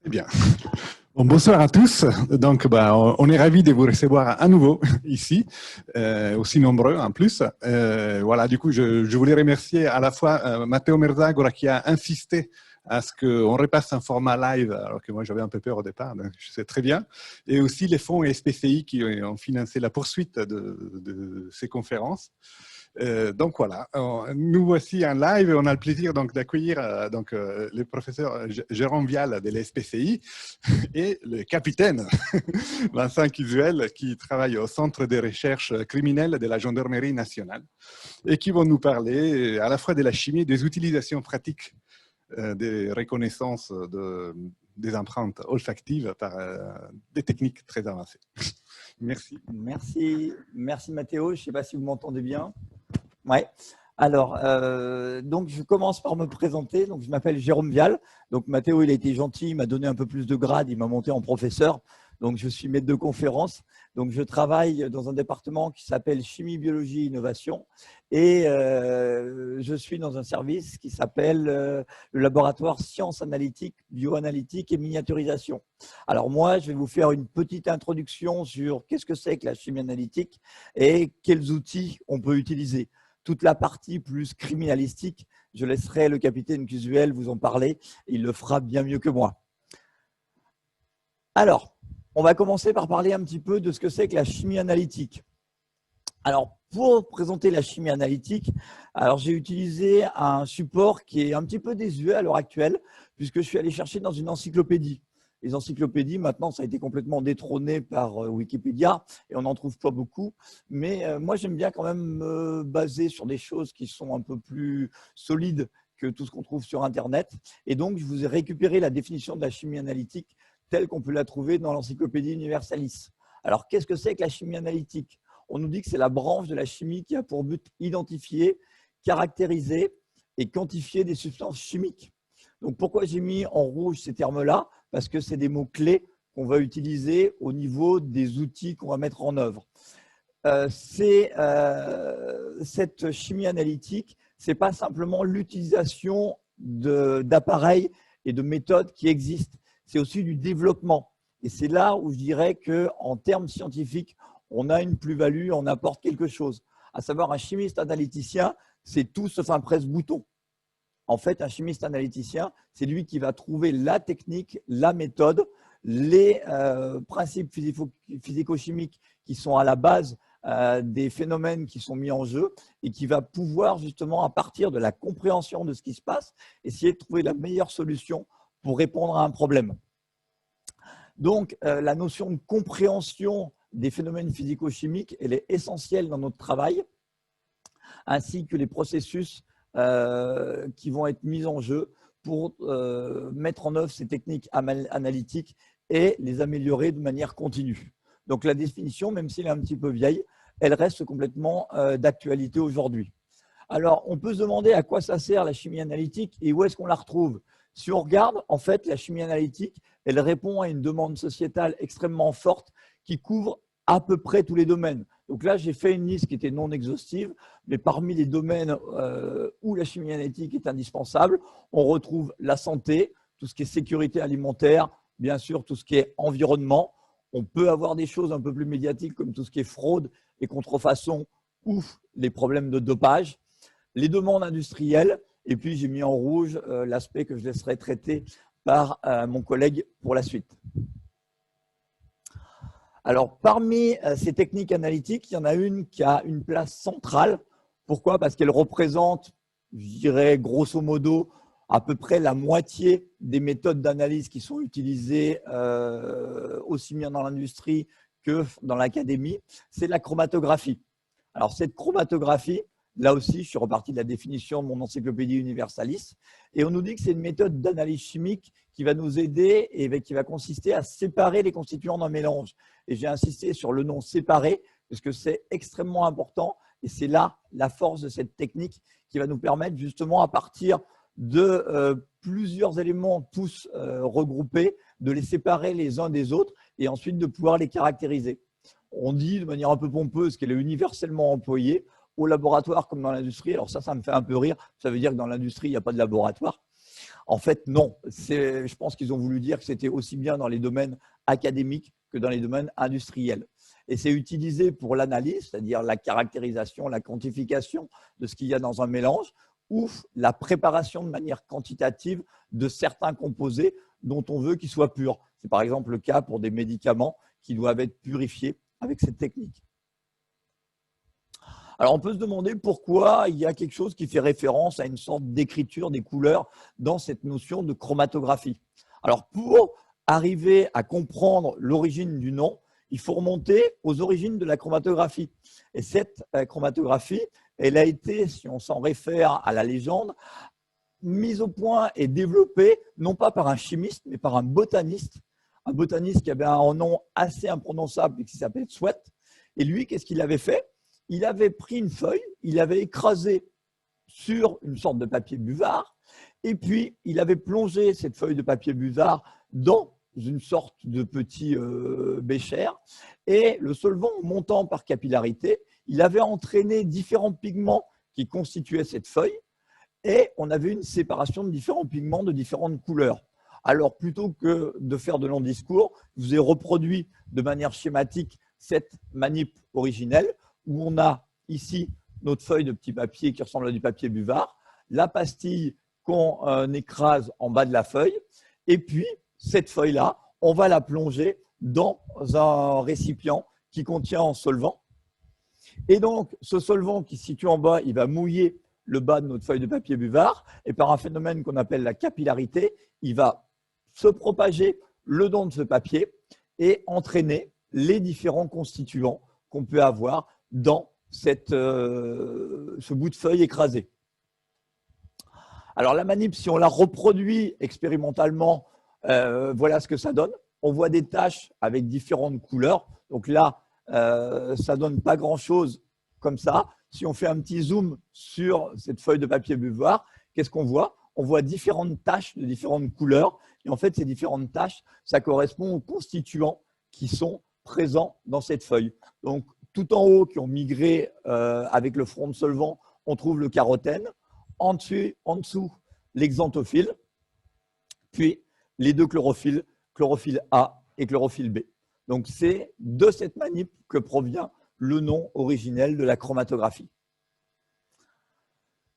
Eh bien, bon, bonsoir à tous. Donc, on est ravis de vous recevoir à nouveau ici, aussi nombreux en plus. Voilà, du coup, je voulais remercier à la fois Matteo Merzagora qui a insisté à ce qu'on repasse un format live, alors que moi j'avais un peu peur au départ, donc je sais très bien, et aussi les fonds et SPCI qui ont financé la poursuite de ces conférences. Donc voilà, nous voici en live et on a le plaisir donc d'accueillir le professeur Jérôme Vial de l'SPCI et le capitaine Vincent Kisuel qui travaille au Centre de recherche criminelle de la Gendarmerie nationale et qui vont nous parler à la fois de la chimie et des utilisations pratiques des reconnaissances des empreintes olfactives par des techniques très avancées. Merci. Merci Mathéo. Je ne sais pas si vous m'entendez bien. Ouais. Alors, donc je commence par me présenter. Donc, je m'appelle Jérôme Vial. Donc, Mathéo, il a été gentil, il m'a donné un peu plus de grade, il m'a monté en professeur. Donc, je suis maître de conférence. Donc, je travaille dans un département qui s'appelle Chimie, Biologie, Innovation. Et je suis dans un service qui s'appelle le laboratoire Sciences Analytiques, Bioanalytique et Miniaturisation. Alors, moi, je vais vous faire une petite introduction sur qu'est-ce que c'est que la chimie analytique et quels outils on peut utiliser. Toute la partie plus criminalistique, je laisserai le capitaine Kisuel vous en parler. Il le fera bien mieux que moi. Alors, on va commencer par parler un petit peu de ce que c'est que la chimie analytique. Alors, pour présenter la chimie analytique, j'ai utilisé un support qui est un petit peu désuet à l'heure actuelle, puisque je suis allé chercher dans une encyclopédie. Les encyclopédies, maintenant, ça a été complètement détrôné par Wikipédia et on n'en trouve pas beaucoup. Mais moi, j'aime bien quand même me baser sur des choses qui sont un peu plus solides que tout ce qu'on trouve sur Internet. Et donc, je vous ai récupéré la définition de la chimie analytique telle qu'on peut la trouver dans l'encyclopédie Universalis. Alors, qu'est-ce que c'est que la chimie analytique? On nous dit que c'est la branche de la chimie qui a pour but identifier, caractériser et quantifier des substances chimiques. Donc, pourquoi j'ai mis en rouge ces termes-là? Parce que c'est des mots-clés qu'on va utiliser au niveau des outils qu'on va mettre en œuvre. Cette chimie analytique, ce n'est pas simplement l'utilisation d'appareils et de méthodes qui existent, c'est aussi du développement. Et c'est là où je dirais qu'en termes scientifiques, on a une plus-value, on apporte quelque chose. À savoir, un chimiste analyticien, c'est tout sauf un presse-bouton. En fait, un chimiste analyticien, c'est lui qui va trouver la technique, la méthode, les principes physico-chimiques qui sont à la base des phénomènes qui sont mis en jeu et qui va pouvoir justement, à partir de la compréhension de ce qui se passe, essayer de trouver la meilleure solution pour répondre à un problème. Donc, la notion de compréhension des phénomènes physico-chimiques, elle est essentielle dans notre travail, ainsi que les processus qui vont être mis en jeu pour mettre en œuvre ces techniques analytiques et les améliorer de manière continue. Donc la définition, même si elle est un petit peu vieille, elle reste complètement d'actualité aujourd'hui. Alors, on peut se demander à quoi ça sert la chimie analytique et où est-ce qu'on la retrouve. Si on regarde, en fait, la chimie analytique, elle répond à une demande sociétale extrêmement forte qui couvre à peu près tous les domaines. Donc là, j'ai fait une liste qui était non exhaustive, mais parmi les domaines où la chimie analytique est indispensable, on retrouve la santé, tout ce qui est sécurité alimentaire, bien sûr tout ce qui est environnement. On peut avoir des choses un peu plus médiatiques comme tout ce qui est fraude et contrefaçon ou les problèmes de dopage, les demandes industrielles, et puis j'ai mis en rouge l'aspect que je laisserai traiter par mon collègue pour la suite. Alors, parmi ces techniques analytiques, il y en a une qui a une place centrale. Pourquoi? Parce qu'elle représente, je dirais, grosso modo, à peu près la moitié des méthodes d'analyse qui sont utilisées aussi bien dans l'industrie que dans l'académie. C'est la chromatographie. Alors, cette chromatographie, là aussi, je suis reparti de la définition de mon encyclopédie Universalis. Et on nous dit que c'est une méthode d'analyse chimique qui va nous aider et qui va consister à séparer les constituants d'un mélange. Et j'ai insisté sur le nom séparé parce que c'est extrêmement important. Et c'est là la force de cette technique qui va nous permettre justement à partir de plusieurs éléments tous regroupés, de les séparer les uns des autres et ensuite de pouvoir les caractériser. On dit de manière un peu pompeuse qu'elle est universellement employée au laboratoire comme dans l'industrie. Alors ça me fait un peu rire. Ça veut dire que dans l'industrie, il n'y a pas de laboratoire. En fait, non. Je pense qu'ils ont voulu dire que c'était aussi bien dans les domaines académiques que dans les domaines industriels. Et c'est utilisé pour l'analyse, c'est-à-dire la caractérisation, la quantification de ce qu'il y a dans un mélange, ou la préparation de manière quantitative de certains composés dont on veut qu'ils soient purs. C'est par exemple le cas pour des médicaments qui doivent être purifiés avec cette technique. Alors, on peut se demander pourquoi il y a quelque chose qui fait référence à une sorte d'écriture des couleurs dans cette notion de chromatographie. Alors, pour arriver à comprendre l'origine du nom, il faut remonter aux origines de la chromatographie. Et cette chromatographie, elle a été, si on s'en réfère à la légende, mise au point et développée non pas par un chimiste, mais par un botaniste qui avait un nom assez imprononçable et qui s'appelait Sweat. Et lui, qu'est-ce qu'il avait fait? Il avait pris une feuille, il avait écrasé sur une sorte de papier buvard, et puis il avait plongé cette feuille de papier buvard dans une sorte de petit bécher, et le solvant montant par capillarité, il avait entraîné différents pigments qui constituaient cette feuille, et on avait une séparation de différents pigments de différentes couleurs. Alors, plutôt que de faire de longs discours, je vous ai reproduit de manière schématique cette manip originelle, où on a ici notre feuille de petit papier qui ressemble à du papier buvard, la pastille qu'on écrase en bas de la feuille, et puis cette feuille-là, on va la plonger dans un récipient qui contient un solvant. Et donc, ce solvant qui se situe en bas, il va mouiller le bas de notre feuille de papier buvard, et par un phénomène qu'on appelle la capillarité, il va se propager le long de ce papier et entraîner les différents constituants qu'on peut avoir dans ce bout de feuille écrasé. Alors la manip, si on la reproduit expérimentalement, voilà ce que ça donne. On voit des taches avec différentes couleurs. Donc là, ça ne donne pas grand-chose comme ça. Si on fait un petit zoom sur cette feuille de papier buvard, qu'est-ce qu'on voit? On voit différentes taches de différentes couleurs. Et en fait, ces différentes taches, ça correspond aux constituants qui sont présents dans cette feuille. Donc, tout en haut, qui ont migré avec le front de solvant, on trouve le carotène. En dessous, l'exanthophylle. Puis, les deux chlorophylles, chlorophylle A et chlorophylle B. Donc, c'est de cette manip que provient le nom originel de la chromatographie.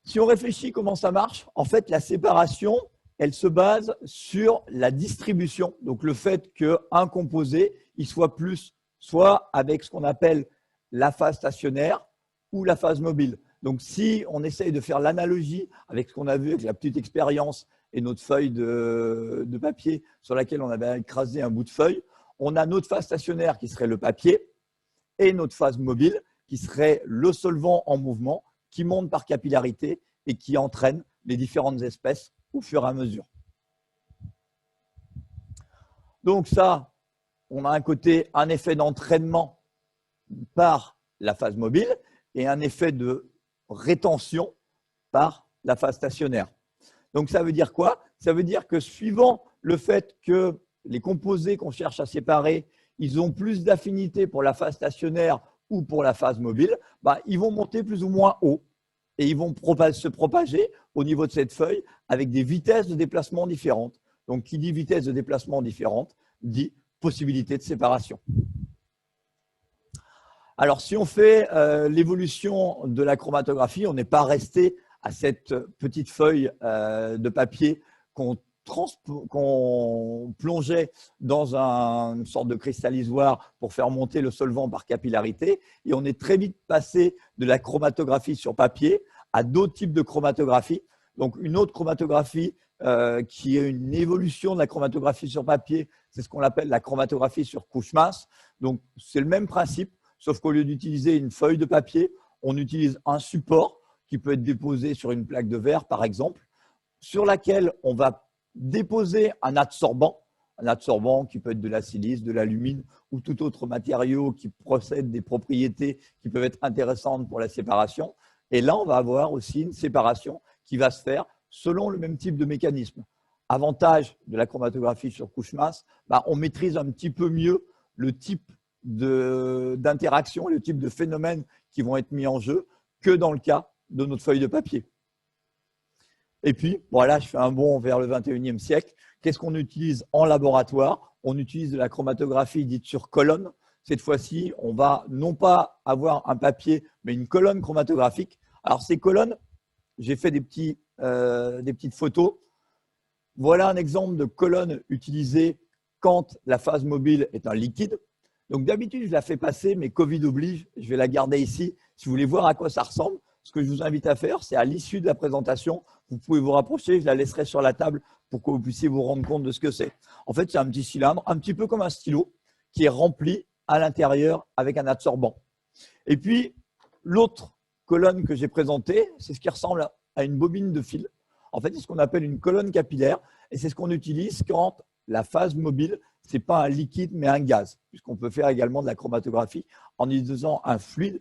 Si on réfléchit comment ça marche, en fait, la séparation, elle se base sur la distribution. Donc, le fait qu'un composé, il soit plus, soit avec ce qu'on appelle la phase stationnaire ou la phase mobile. Donc, si on essaye de faire l'analogie avec ce qu'on a vu avec la petite expérience et notre feuille de papier sur laquelle on avait écrasé un bout de feuille, on a notre phase stationnaire qui serait le papier et notre phase mobile qui serait le solvant en mouvement qui monte par capillarité et qui entraîne les différentes espèces au fur et à mesure. Donc ça, on a un effet d'entraînement par la phase mobile et un effet de rétention par la phase stationnaire. Donc ça veut dire quoi? Ça veut dire que suivant le fait que les composés qu'on cherche à séparer, ils ont plus d'affinité pour la phase stationnaire ou pour la phase mobile, ils vont monter plus ou moins haut et ils vont se propager au niveau de cette feuille avec des vitesses de déplacement différentes. Donc, qui dit vitesse de déplacement différente, dit possibilité de séparation. Alors, si on fait l'évolution de la chromatographie, on n'est pas resté à cette petite feuille de papier qu'on plongeait dans une sorte de cristallisoire pour faire monter le solvant par capillarité. Et on est très vite passé de la chromatographie sur papier à d'autres types de chromatographie. Donc, une autre chromatographie qui est une évolution de la chromatographie sur papier, c'est ce qu'on appelle la chromatographie sur couche mince. Donc, c'est le même principe, sauf qu'au lieu d'utiliser une feuille de papier, on utilise un support qui peut être déposé sur une plaque de verre, par exemple, sur laquelle on va déposer un adsorbant qui peut être de la silice, de l'alumine ou tout autre matériau qui possède des propriétés qui peuvent être intéressantes pour la séparation. Et là, on va avoir aussi une séparation qui va se faire selon le même type de mécanisme. Avantage de la chromatographie sur couche mince, on maîtrise un petit peu mieux le type d'interaction et le type de phénomènes qui vont être mis en jeu que dans le cas de notre feuille de papier. Et puis, voilà, je fais un bond vers le 21e siècle. Qu'est-ce qu'on utilise en laboratoire? On utilise de la chromatographie dite sur colonne. Cette fois-ci, on va non pas avoir un papier, mais une colonne chromatographique. Alors, ces colonnes, j'ai fait des petites photos. Voilà un exemple de colonne utilisée quand la phase mobile est un liquide. Donc, d'habitude, je la fais passer, mais Covid oblige, je vais la garder ici. Si vous voulez voir à quoi ça ressemble, ce que je vous invite à faire, c'est à l'issue de la présentation, vous pouvez vous rapprocher, je la laisserai sur la table pour que vous puissiez vous rendre compte de ce que c'est. En fait, c'est un petit cylindre, un petit peu comme un stylo, qui est rempli à l'intérieur avec un absorbant. Et puis, l'autre colonne que j'ai présentée, c'est ce qui ressemble à une bobine de fil. En fait, c'est ce qu'on appelle une colonne capillaire et c'est ce qu'on utilise quand la phase mobile, ce n'est pas un liquide mais un gaz, puisqu'on peut faire également de la chromatographie en utilisant un fluide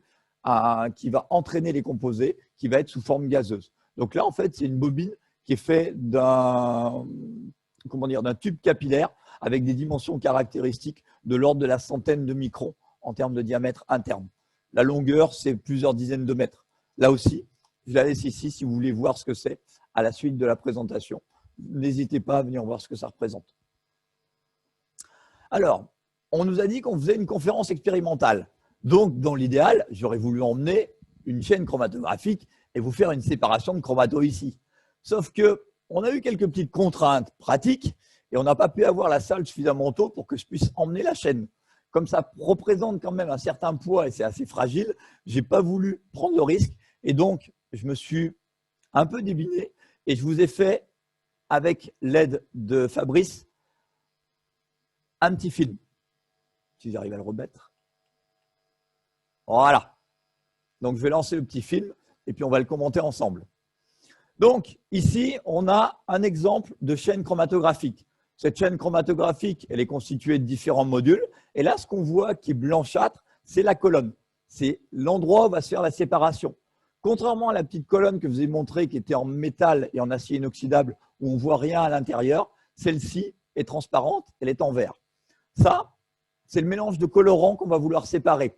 qui va entraîner les composés, qui va être sous forme gazeuse. Donc là, en fait, c'est une bobine qui est faite d'un tube capillaire avec des dimensions caractéristiques de l'ordre de la centaine de microns en termes de diamètre interne. La longueur, c'est plusieurs dizaines de mètres. Là aussi, je la laisse ici si vous voulez voir ce que c'est à la suite de la présentation. N'hésitez pas à venir voir ce que ça représente. Alors, on nous a dit qu'on faisait une conférence expérimentale. Donc, dans l'idéal, j'aurais voulu emmener une chaîne chromatographique et vous faire une séparation de chromato ici. Sauf qu'on a eu quelques petites contraintes pratiques et on n'a pas pu avoir la salle suffisamment tôt pour que je puisse emmener la chaîne. Comme ça représente quand même un certain poids et c'est assez fragile, je n'ai pas voulu prendre le risque et donc je me suis un peu débiné et je vous ai fait, avec l'aide de Fabrice, un petit film. Si j'arrive à le remettre. Voilà. Donc, je vais lancer le petit film et puis on va le commenter ensemble. Donc, ici, on a un exemple de chaîne chromatographique. Cette chaîne chromatographique, elle est constituée de différents modules. Et là, ce qu'on voit qui est blanchâtre, c'est la colonne. C'est l'endroit où va se faire la séparation. Contrairement à la petite colonne que je vous ai montrée qui était en métal et en acier inoxydable où on ne voit rien à l'intérieur, celle-ci est transparente, elle est en verre. Ça, c'est le mélange de colorants qu'on va vouloir séparer.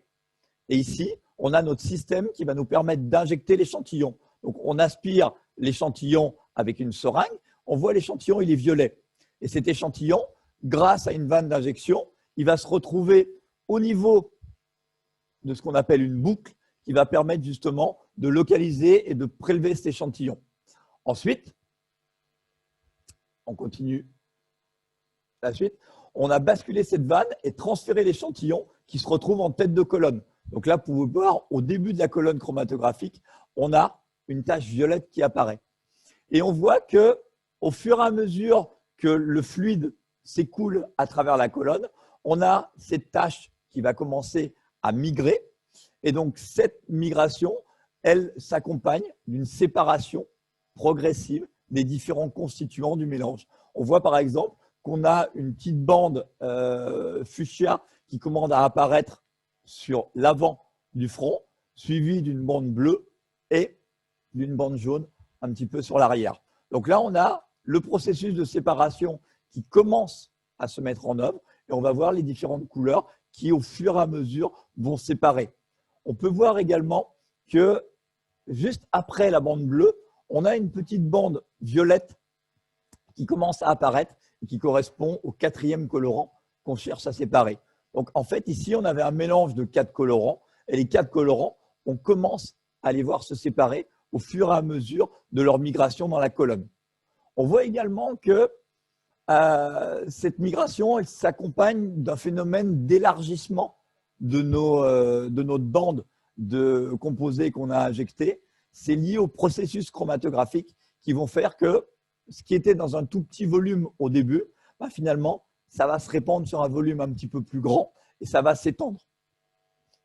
Et ici, on a notre système qui va nous permettre d'injecter l'échantillon. Donc, on aspire l'échantillon avec une seringue. On voit l'échantillon, il est violet. Et cet échantillon, grâce à une vanne d'injection, il va se retrouver au niveau de ce qu'on appelle une boucle qui va permettre justement de localiser et de prélever cet échantillon. Ensuite, on continue la suite. On a basculé cette vanne et transféré l'échantillon qui se retrouve en tête de colonne. Donc là, vous pouvez voir, au début de la colonne chromatographique, on a une tache violette qui apparaît. Et on voit qu'au fur et à mesure que le fluide s'écoule à travers la colonne, on a cette tache qui va commencer à migrer. Et donc, cette migration, elle s'accompagne d'une séparation progressive des différents constituants du mélange. On voit par exemple qu'on a une petite bande fuchsia qui commence à apparaître sur l'avant du front, suivie d'une bande bleue et d'une bande jaune un petit peu sur l'arrière. Donc là, on a le processus de séparation qui commence à se mettre en œuvre et on va voir les différentes couleurs qui, au fur et à mesure, vont séparer. On peut voir également que juste après la bande bleue, on a une petite bande violette qui commence à apparaître et qui correspond au quatrième colorant qu'on cherche à séparer. Donc, en fait, ici, on avait un mélange de 4 colorants et les 4 colorants, on commence à les voir se séparer au fur et à mesure de leur migration dans la colonne. On voit également que cette migration, elle s'accompagne d'un phénomène d'élargissement de notre bande de composés qu'on a injectés. C'est lié au processus chromatographique qui vont faire que ce qui était dans un tout petit volume au début, finalement, ça va se répandre sur un volume un petit peu plus grand et ça va s'étendre.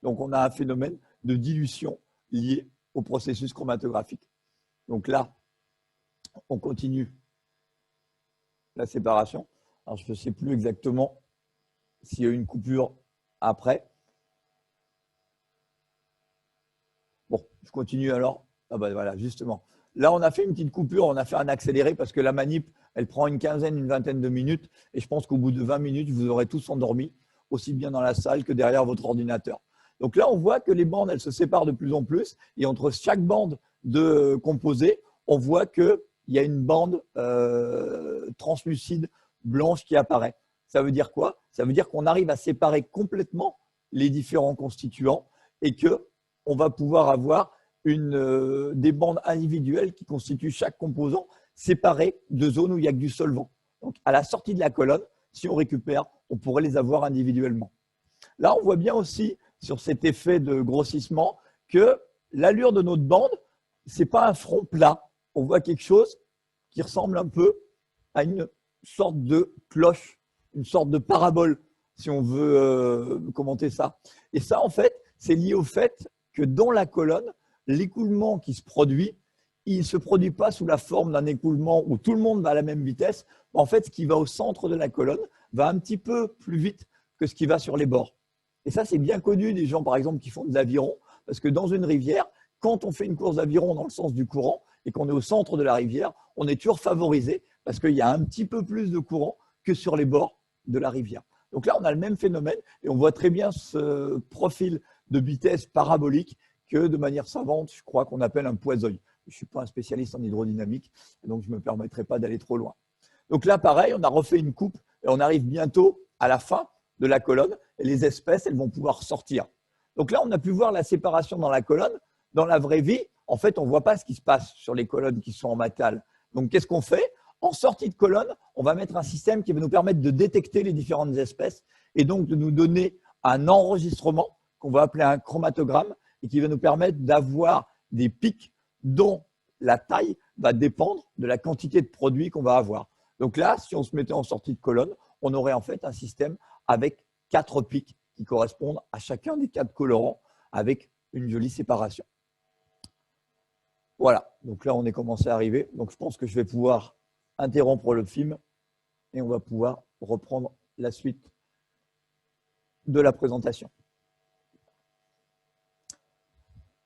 Donc, on a un phénomène de dilution lié au processus chromatographique. Donc là, on continue la séparation. Alors, je ne sais plus exactement s'il y a eu une coupure après. Bon, je continue alors. Ah ben voilà, justement. Là, on a fait une petite coupure, on a fait un accéléré parce que la manip, elle prend une vingtaine de minutes. Et je pense qu'au bout de 20 minutes, vous aurez tous endormi, aussi bien dans la salle que derrière votre ordinateur. Donc là, on voit que les bandes, elles se séparent de plus en plus. Et entre chaque bande de composés, on voit qu'il il y a une bande translucide blanche qui apparaît. Ça veut dire quoi? Ça veut dire qu'on arrive à séparer complètement les différents constituants et qu'on va pouvoir avoir des bandes individuelles qui constituent chaque composant séparées de zones où il n'y a que du solvant. Donc, à la sortie de la colonne, si on récupère, on pourrait les avoir individuellement. Là, on voit bien aussi sur cet effet de grossissement que l'allure de notre bande, ce n'est pas un front plat. On voit quelque chose qui ressemble un peu à une sorte de cloche, une sorte de parabole, si on veut commenter ça. Et ça, en fait, c'est lié au fait que dans la colonne, l'écoulement qui se produit, il ne se produit pas sous la forme d'un écoulement où tout le monde va à la même vitesse. En fait, ce qui va au centre de la colonne va un petit peu plus vite que ce qui va sur les bords. Et ça, c'est bien connu des gens, par exemple, qui font de l'aviron, parce que dans une rivière, quand on fait une course d'aviron dans le sens du courant et qu'on est au centre de la rivière, on est toujours favorisé parce qu'il y a un petit peu plus de courant que sur les bords de la rivière. Donc là, on a le même phénomène et on voit très bien ce profil de vitesse parabolique que de manière savante, je crois qu'on appelle un poisoil. Je ne suis pas un spécialiste en hydrodynamique, donc je ne me permettrai pas d'aller trop loin. Donc là, pareil, on a refait une coupe et on arrive bientôt à la fin de la colonne et les espèces, elles vont pouvoir sortir. Donc là, on a pu voir la séparation dans la colonne. Dans la vraie vie, en fait, on ne voit pas ce qui se passe sur les colonnes qui sont en métal. Donc, qu'est-ce qu'on fait? En sortie de colonne, on va mettre un système qui va nous permettre de détecter les différentes espèces et donc de nous donner un enregistrement qu'on va appeler un chromatogramme et qui va nous permettre d'avoir des pics dont la taille va dépendre de la quantité de produits qu'on va avoir. Donc là, si on se mettait en sortie de colonne, on aurait en fait un système avec 4 pics qui correspondent à chacun des 4 colorants avec une jolie séparation. Voilà, donc là on est commencé à arriver. Donc je pense que je vais pouvoir interrompre le film et on va pouvoir reprendre la suite de la présentation.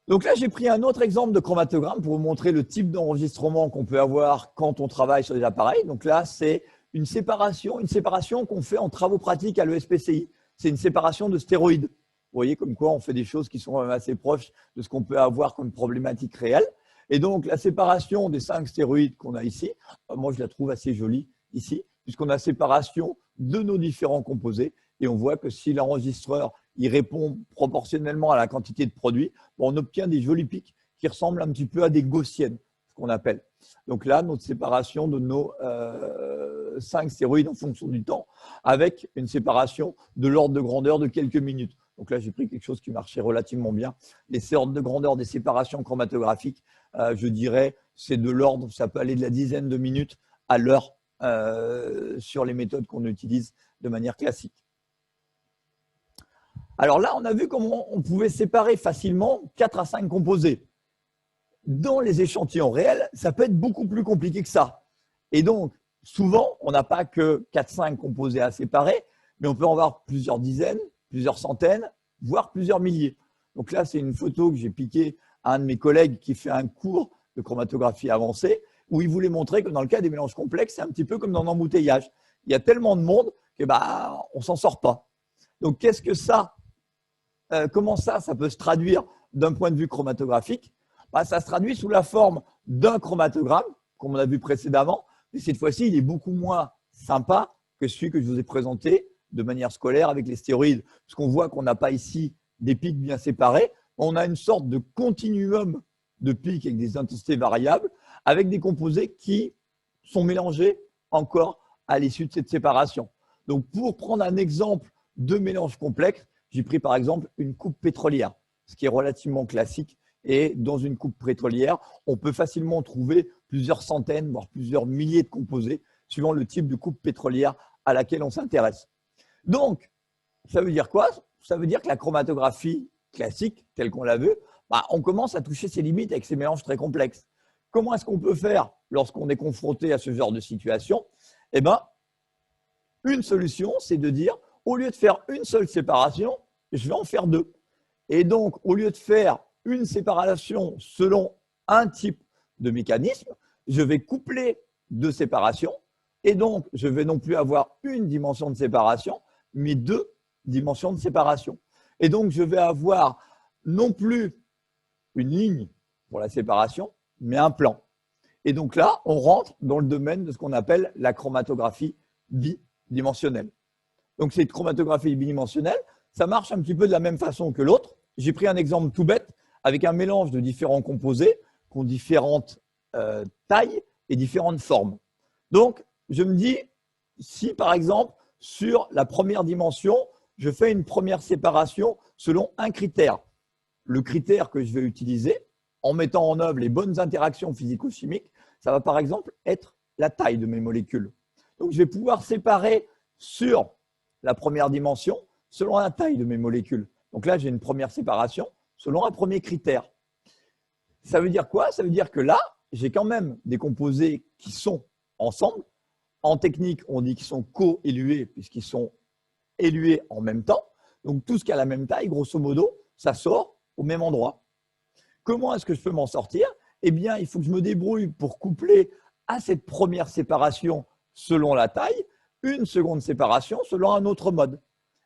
Donc là, j'ai pris un autre exemple de chromatogramme pour vous montrer le type d'enregistrement qu'on peut avoir quand on travaille sur des appareils. Donc là, c'est une séparation qu'on fait en travaux pratiques à l'ESPCI. C'est une séparation de stéroïdes. Vous voyez comme quoi on fait des choses qui sont assez proches de ce qu'on peut avoir comme problématique réelle. Et donc, la séparation des 5 stéroïdes qu'on a ici, moi, je la trouve assez jolie ici, puisqu'on a séparation de nos différents composés. Et on voit que si l'enregistreur il répond proportionnellement à la quantité de produits, on obtient des jolis pics qui ressemblent un petit peu à des gaussiennes, ce qu'on appelle. Donc là, notre séparation de nos 5 stéroïdes en fonction du temps, avec une séparation de l'ordre de grandeur de quelques minutes. Donc là, j'ai pris quelque chose qui marchait relativement bien. Les ordres de grandeur des séparations chromatographiques, je dirais, c'est de l'ordre, ça peut aller de la dizaine de minutes à l'heure sur les méthodes qu'on utilise de manière classique. Alors là, on a vu comment on pouvait séparer facilement 4 à 5 composés. Dans les échantillons réels, ça peut être beaucoup plus compliqué que ça. Et donc, souvent, on n'a pas que 4-5 composés à séparer, mais on peut en avoir plusieurs dizaines, plusieurs centaines, voire plusieurs milliers. Donc là, c'est une photo que j'ai piquée à un de mes collègues qui fait un cours de chromatographie avancée, où il voulait montrer que dans le cas des mélanges complexes, c'est un petit peu comme dans l'embouteillage. Il y a tellement de monde que on ne s'en sort pas. Donc, qu'est-ce que ça comment ça peut se traduire d'un point de vue chromatographique? Ça se traduit sous la forme d'un chromatogramme, comme on a vu précédemment, mais cette fois-ci, il est beaucoup moins sympa que celui que je vous ai présenté de manière scolaire avec les stéroïdes, parce qu'on voit qu'on n'a pas ici des pics bien séparés, on a une sorte de continuum de pics avec des intensités variables, avec des composés qui sont mélangés encore à l'issue de cette séparation. Donc, pour prendre un exemple de mélange complexe, j'ai pris par exemple une coupe pétrolière, ce qui est relativement classique. Et dans une coupe pétrolière, on peut facilement trouver plusieurs centaines, voire plusieurs milliers de composés, suivant le type de coupe pétrolière à laquelle on s'intéresse. Donc, ça veut dire quoi? Ça veut dire que la chromatographie classique, telle qu'on l'a vue, on commence à toucher ses limites avec ces mélanges très complexes. Comment est-ce qu'on peut faire lorsqu'on est confronté à ce genre de situation? Eh bien, une solution, c'est de dire, au lieu de faire une seule séparation, je vais en faire 2. Et donc, au lieu de faire une séparation selon un type de mécanisme, je vais coupler 2 séparations. Et donc, je vais non plus avoir une dimension de séparation, mais 2 dimensions de séparation. Et donc, je vais avoir non plus une ligne pour la séparation, mais un plan. Et donc là, on rentre dans le domaine de ce qu'on appelle la chromatographie bidimensionnelle. Donc cette chromatographie bidimensionnelle, ça marche un petit peu de la même façon que l'autre. J'ai pris un exemple tout bête avec un mélange de différents composés qui ont différentes tailles et différentes formes. Donc, je me dis, si par exemple, sur la première dimension, je fais une première séparation selon un critère. Le critère que je vais utiliser, en mettant en œuvre les bonnes interactions physico-chimiques, ça va par exemple être la taille de mes molécules. Donc, je vais pouvoir séparer sur la première dimension selon la taille de mes molécules. Donc là, j'ai une première séparation selon un premier critère. Ça veut dire quoi? Ça veut dire que là, j'ai quand même des composés qui sont ensemble. En technique, on dit qu'ils sont co-élués puisqu'ils sont élués en même temps. Donc, tout ce qui a la même taille, grosso modo, ça sort au même endroit. Comment est-ce que je peux m'en sortir? Eh bien, il faut que je me débrouille pour coupler à cette première séparation selon la taille, une seconde séparation selon un autre mode.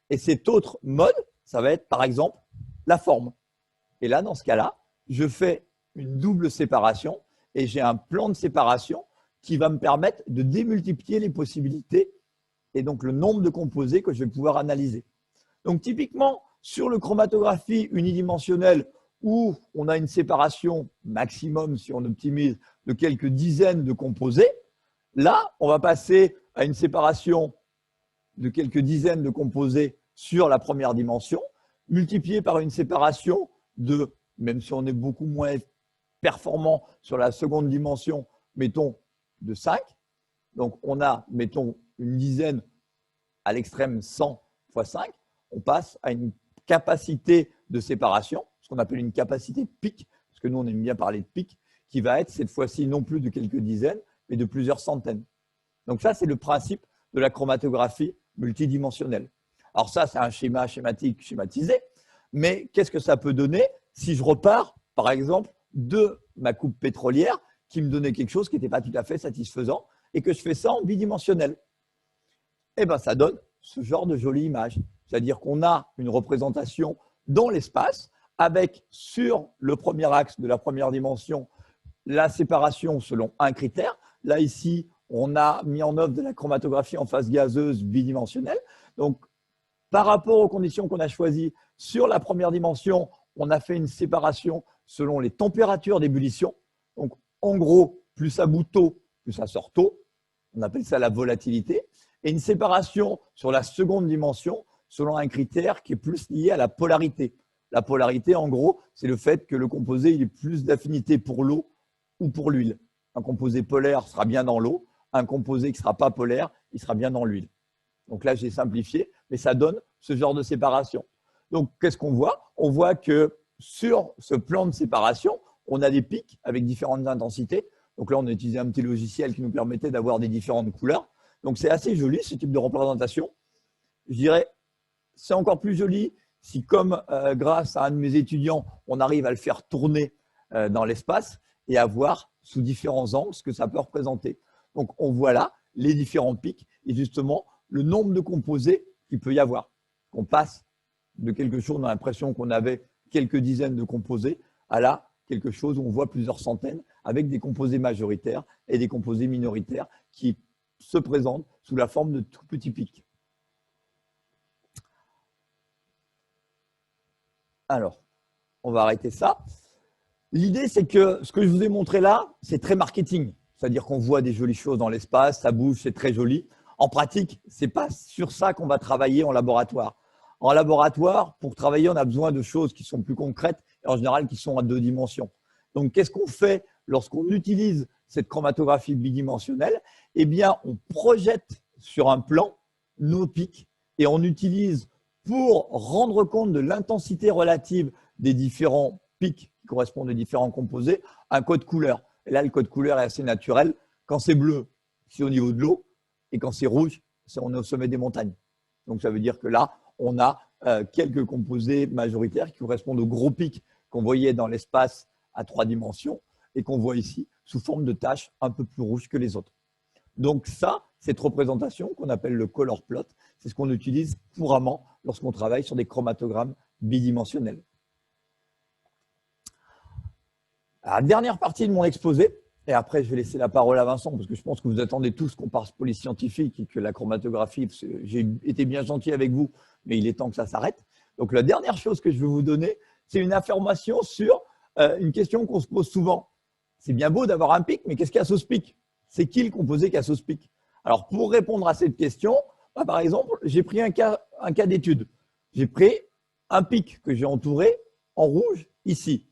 Et cet autre mode, ça va être par exemple la forme. Et là, dans ce cas-là, je fais une double séparation et j'ai un plan de séparation qui va me permettre de démultiplier les possibilités et donc le nombre de composés que je vais pouvoir analyser. Donc typiquement, sur le chromatographie unidimensionnelle où on a une séparation maximum, si on optimise, de quelques dizaines de composés, là, on va passer à une séparation de quelques dizaines de composés sur la première dimension, multiplié par une séparation de, même si on est beaucoup moins performant sur la seconde dimension, mettons de 5. Donc, on a, mettons, une dizaine à l'extrême 100 fois 5. On passe à une capacité de séparation, ce qu'on appelle une capacité pic, parce que nous, on aime bien parler de pic, qui va être cette fois-ci non plus de quelques dizaines, mais de plusieurs centaines. Donc ça, c'est le principe de la chromatographie multidimensionnelle. Alors ça, c'est un schéma schématique schématisé, mais qu'est-ce que ça peut donner si je repars, par exemple, de ma coupe pétrolière qui me donnait quelque chose qui n'était pas tout à fait satisfaisant et que je fais ça en bidimensionnel? Eh bien, ça donne ce genre de jolie image. C'est-à-dire qu'on a une représentation dans l'espace avec sur le premier axe de la première dimension la séparation selon un critère. Là, ici, on a mis en œuvre de la chromatographie en phase gazeuse bidimensionnelle. Donc, par rapport aux conditions qu'on a choisies, sur la première dimension, on a fait une séparation selon les températures d'ébullition. Donc, en gros, plus ça bout tôt, plus ça sort tôt. On appelle ça la volatilité. Et une séparation sur la seconde dimension selon un critère qui est plus lié à la polarité. La polarité, en gros, c'est le fait que le composé il ait plus d'affinité pour l'eau ou pour l'huile. Un composé polaire sera bien dans l'eau. Un composé qui ne sera pas polaire, il sera bien dans l'huile. Donc là, j'ai simplifié, mais ça donne ce genre de séparation. Donc, qu'est-ce qu'on voit? On voit que sur ce plan de séparation, on a des pics avec différentes intensités. Donc là, on a utilisé un petit logiciel qui nous permettait d'avoir des différentes couleurs. Donc, c'est assez joli, ce type de représentation. Je dirais, c'est encore plus joli si, comme grâce à un de mes étudiants, on arrive à le faire tourner dans l'espace et à voir sous différents angles ce que ça peut représenter. Donc, on voit là les différents pics et justement le nombre de composés qu'il peut y avoir. On passe de quelque chose, on a l'impression qu'on avait quelques dizaines de composés, à là, quelque chose où on voit plusieurs centaines avec des composés majoritaires et des composés minoritaires qui se présentent sous la forme de tout petits pics. Alors, on va arrêter ça. L'idée, c'est que ce que je vous ai montré là, c'est très marketing. C'est-à-dire qu'on voit des jolies choses dans l'espace, ça bouge, c'est très joli. En pratique, ce n'est pas sur ça qu'on va travailler en laboratoire. En laboratoire, pour travailler, on a besoin de choses qui sont plus concrètes et en général qui sont à 2 dimensions. Donc, qu'est-ce qu'on fait lorsqu'on utilise cette chromatographie bidimensionnelle? Eh bien, on projette sur un plan nos pics et on utilise pour rendre compte de l'intensité relative des différents pics qui correspondent aux différents composés un code couleur. Et là, le code couleur est assez naturel. Quand c'est bleu, c'est au niveau de l'eau. Et quand c'est rouge, on est au sommet des montagnes. Donc, ça veut dire que là, on a quelques composés majoritaires qui correspondent aux gros pics qu'on voyait dans l'espace à 3 dimensions et qu'on voit ici sous forme de taches un peu plus rouges que les autres. Donc ça, cette représentation qu'on appelle le color plot, c'est ce qu'on utilise couramment lorsqu'on travaille sur des chromatogrammes bidimensionnels. La dernière partie de mon exposé, Et après, je vais laisser la parole à Vincent, parce que je pense que vous attendez tous qu'on parle police scientifique et que la chromatographie, j'ai été bien gentil avec vous, mais il est temps que ça s'arrête. Donc, la dernière chose que je vais vous donner, c'est une information sur une question qu'on se pose souvent. C'est bien beau d'avoir un pic, mais qu'est-ce qu'un sauce-pic? C'est qui le composé qu'un sauce-pic? Alors, pour répondre à cette question, bah, par exemple, j'ai pris un cas d'étude. J'ai pris un pic que j'ai entouré en rouge ici.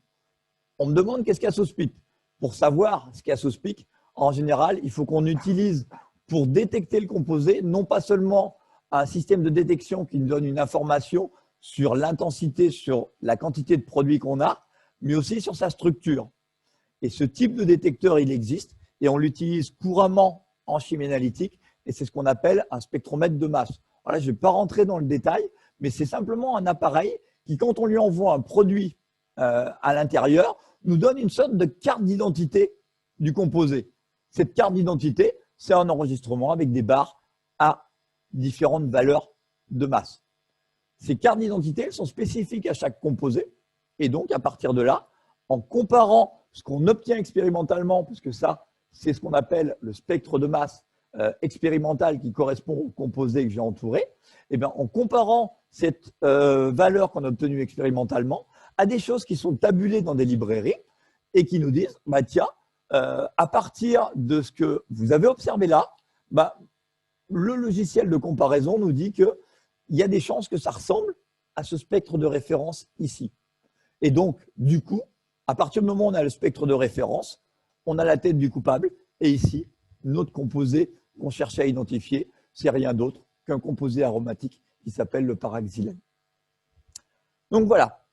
On me demande qu'est-ce qu'un sauce-pic. Pour savoir ce qu'est un sauce-pic, en général, il faut qu'on utilise pour détecter le composé, non pas seulement un système de détection qui nous donne une information sur l'intensité, sur la quantité de produit qu'on a, mais aussi sur sa structure. Et ce type de détecteur, il existe et on l'utilise couramment en chimie analytique et c'est ce qu'on appelle un spectromètre de masse. Alors là, je ne vais pas rentrer dans le détail, mais c'est simplement un appareil qui, quand on lui envoie un produit à l'intérieur, nous donne une sorte de carte d'identité du composé. Cette carte d'identité, c'est un enregistrement avec des barres à différentes valeurs de masse. Ces cartes d'identité, elles sont spécifiques à chaque composé. Et donc, à partir de là, en comparant ce qu'on obtient expérimentalement, parce que ça, c'est ce qu'on appelle le spectre de masse expérimental qui correspond au composé que j'ai entouré, et bien, en comparant cette valeur qu'on a obtenue expérimentalement à des choses qui sont tabulées dans des librairies et qui nous disent, bah, tiens, à partir de ce que vous avez observé là, bah, le logiciel de comparaison nous dit qu'il y a des chances que ça ressemble à ce spectre de référence ici. Et donc, du coup, à partir du moment où on a le spectre de référence, on a la tête du coupable. Et ici, notre composé qu'on cherchait à identifier, c'est rien d'autre qu'un composé aromatique qui s'appelle le paraxylène. Donc voilà,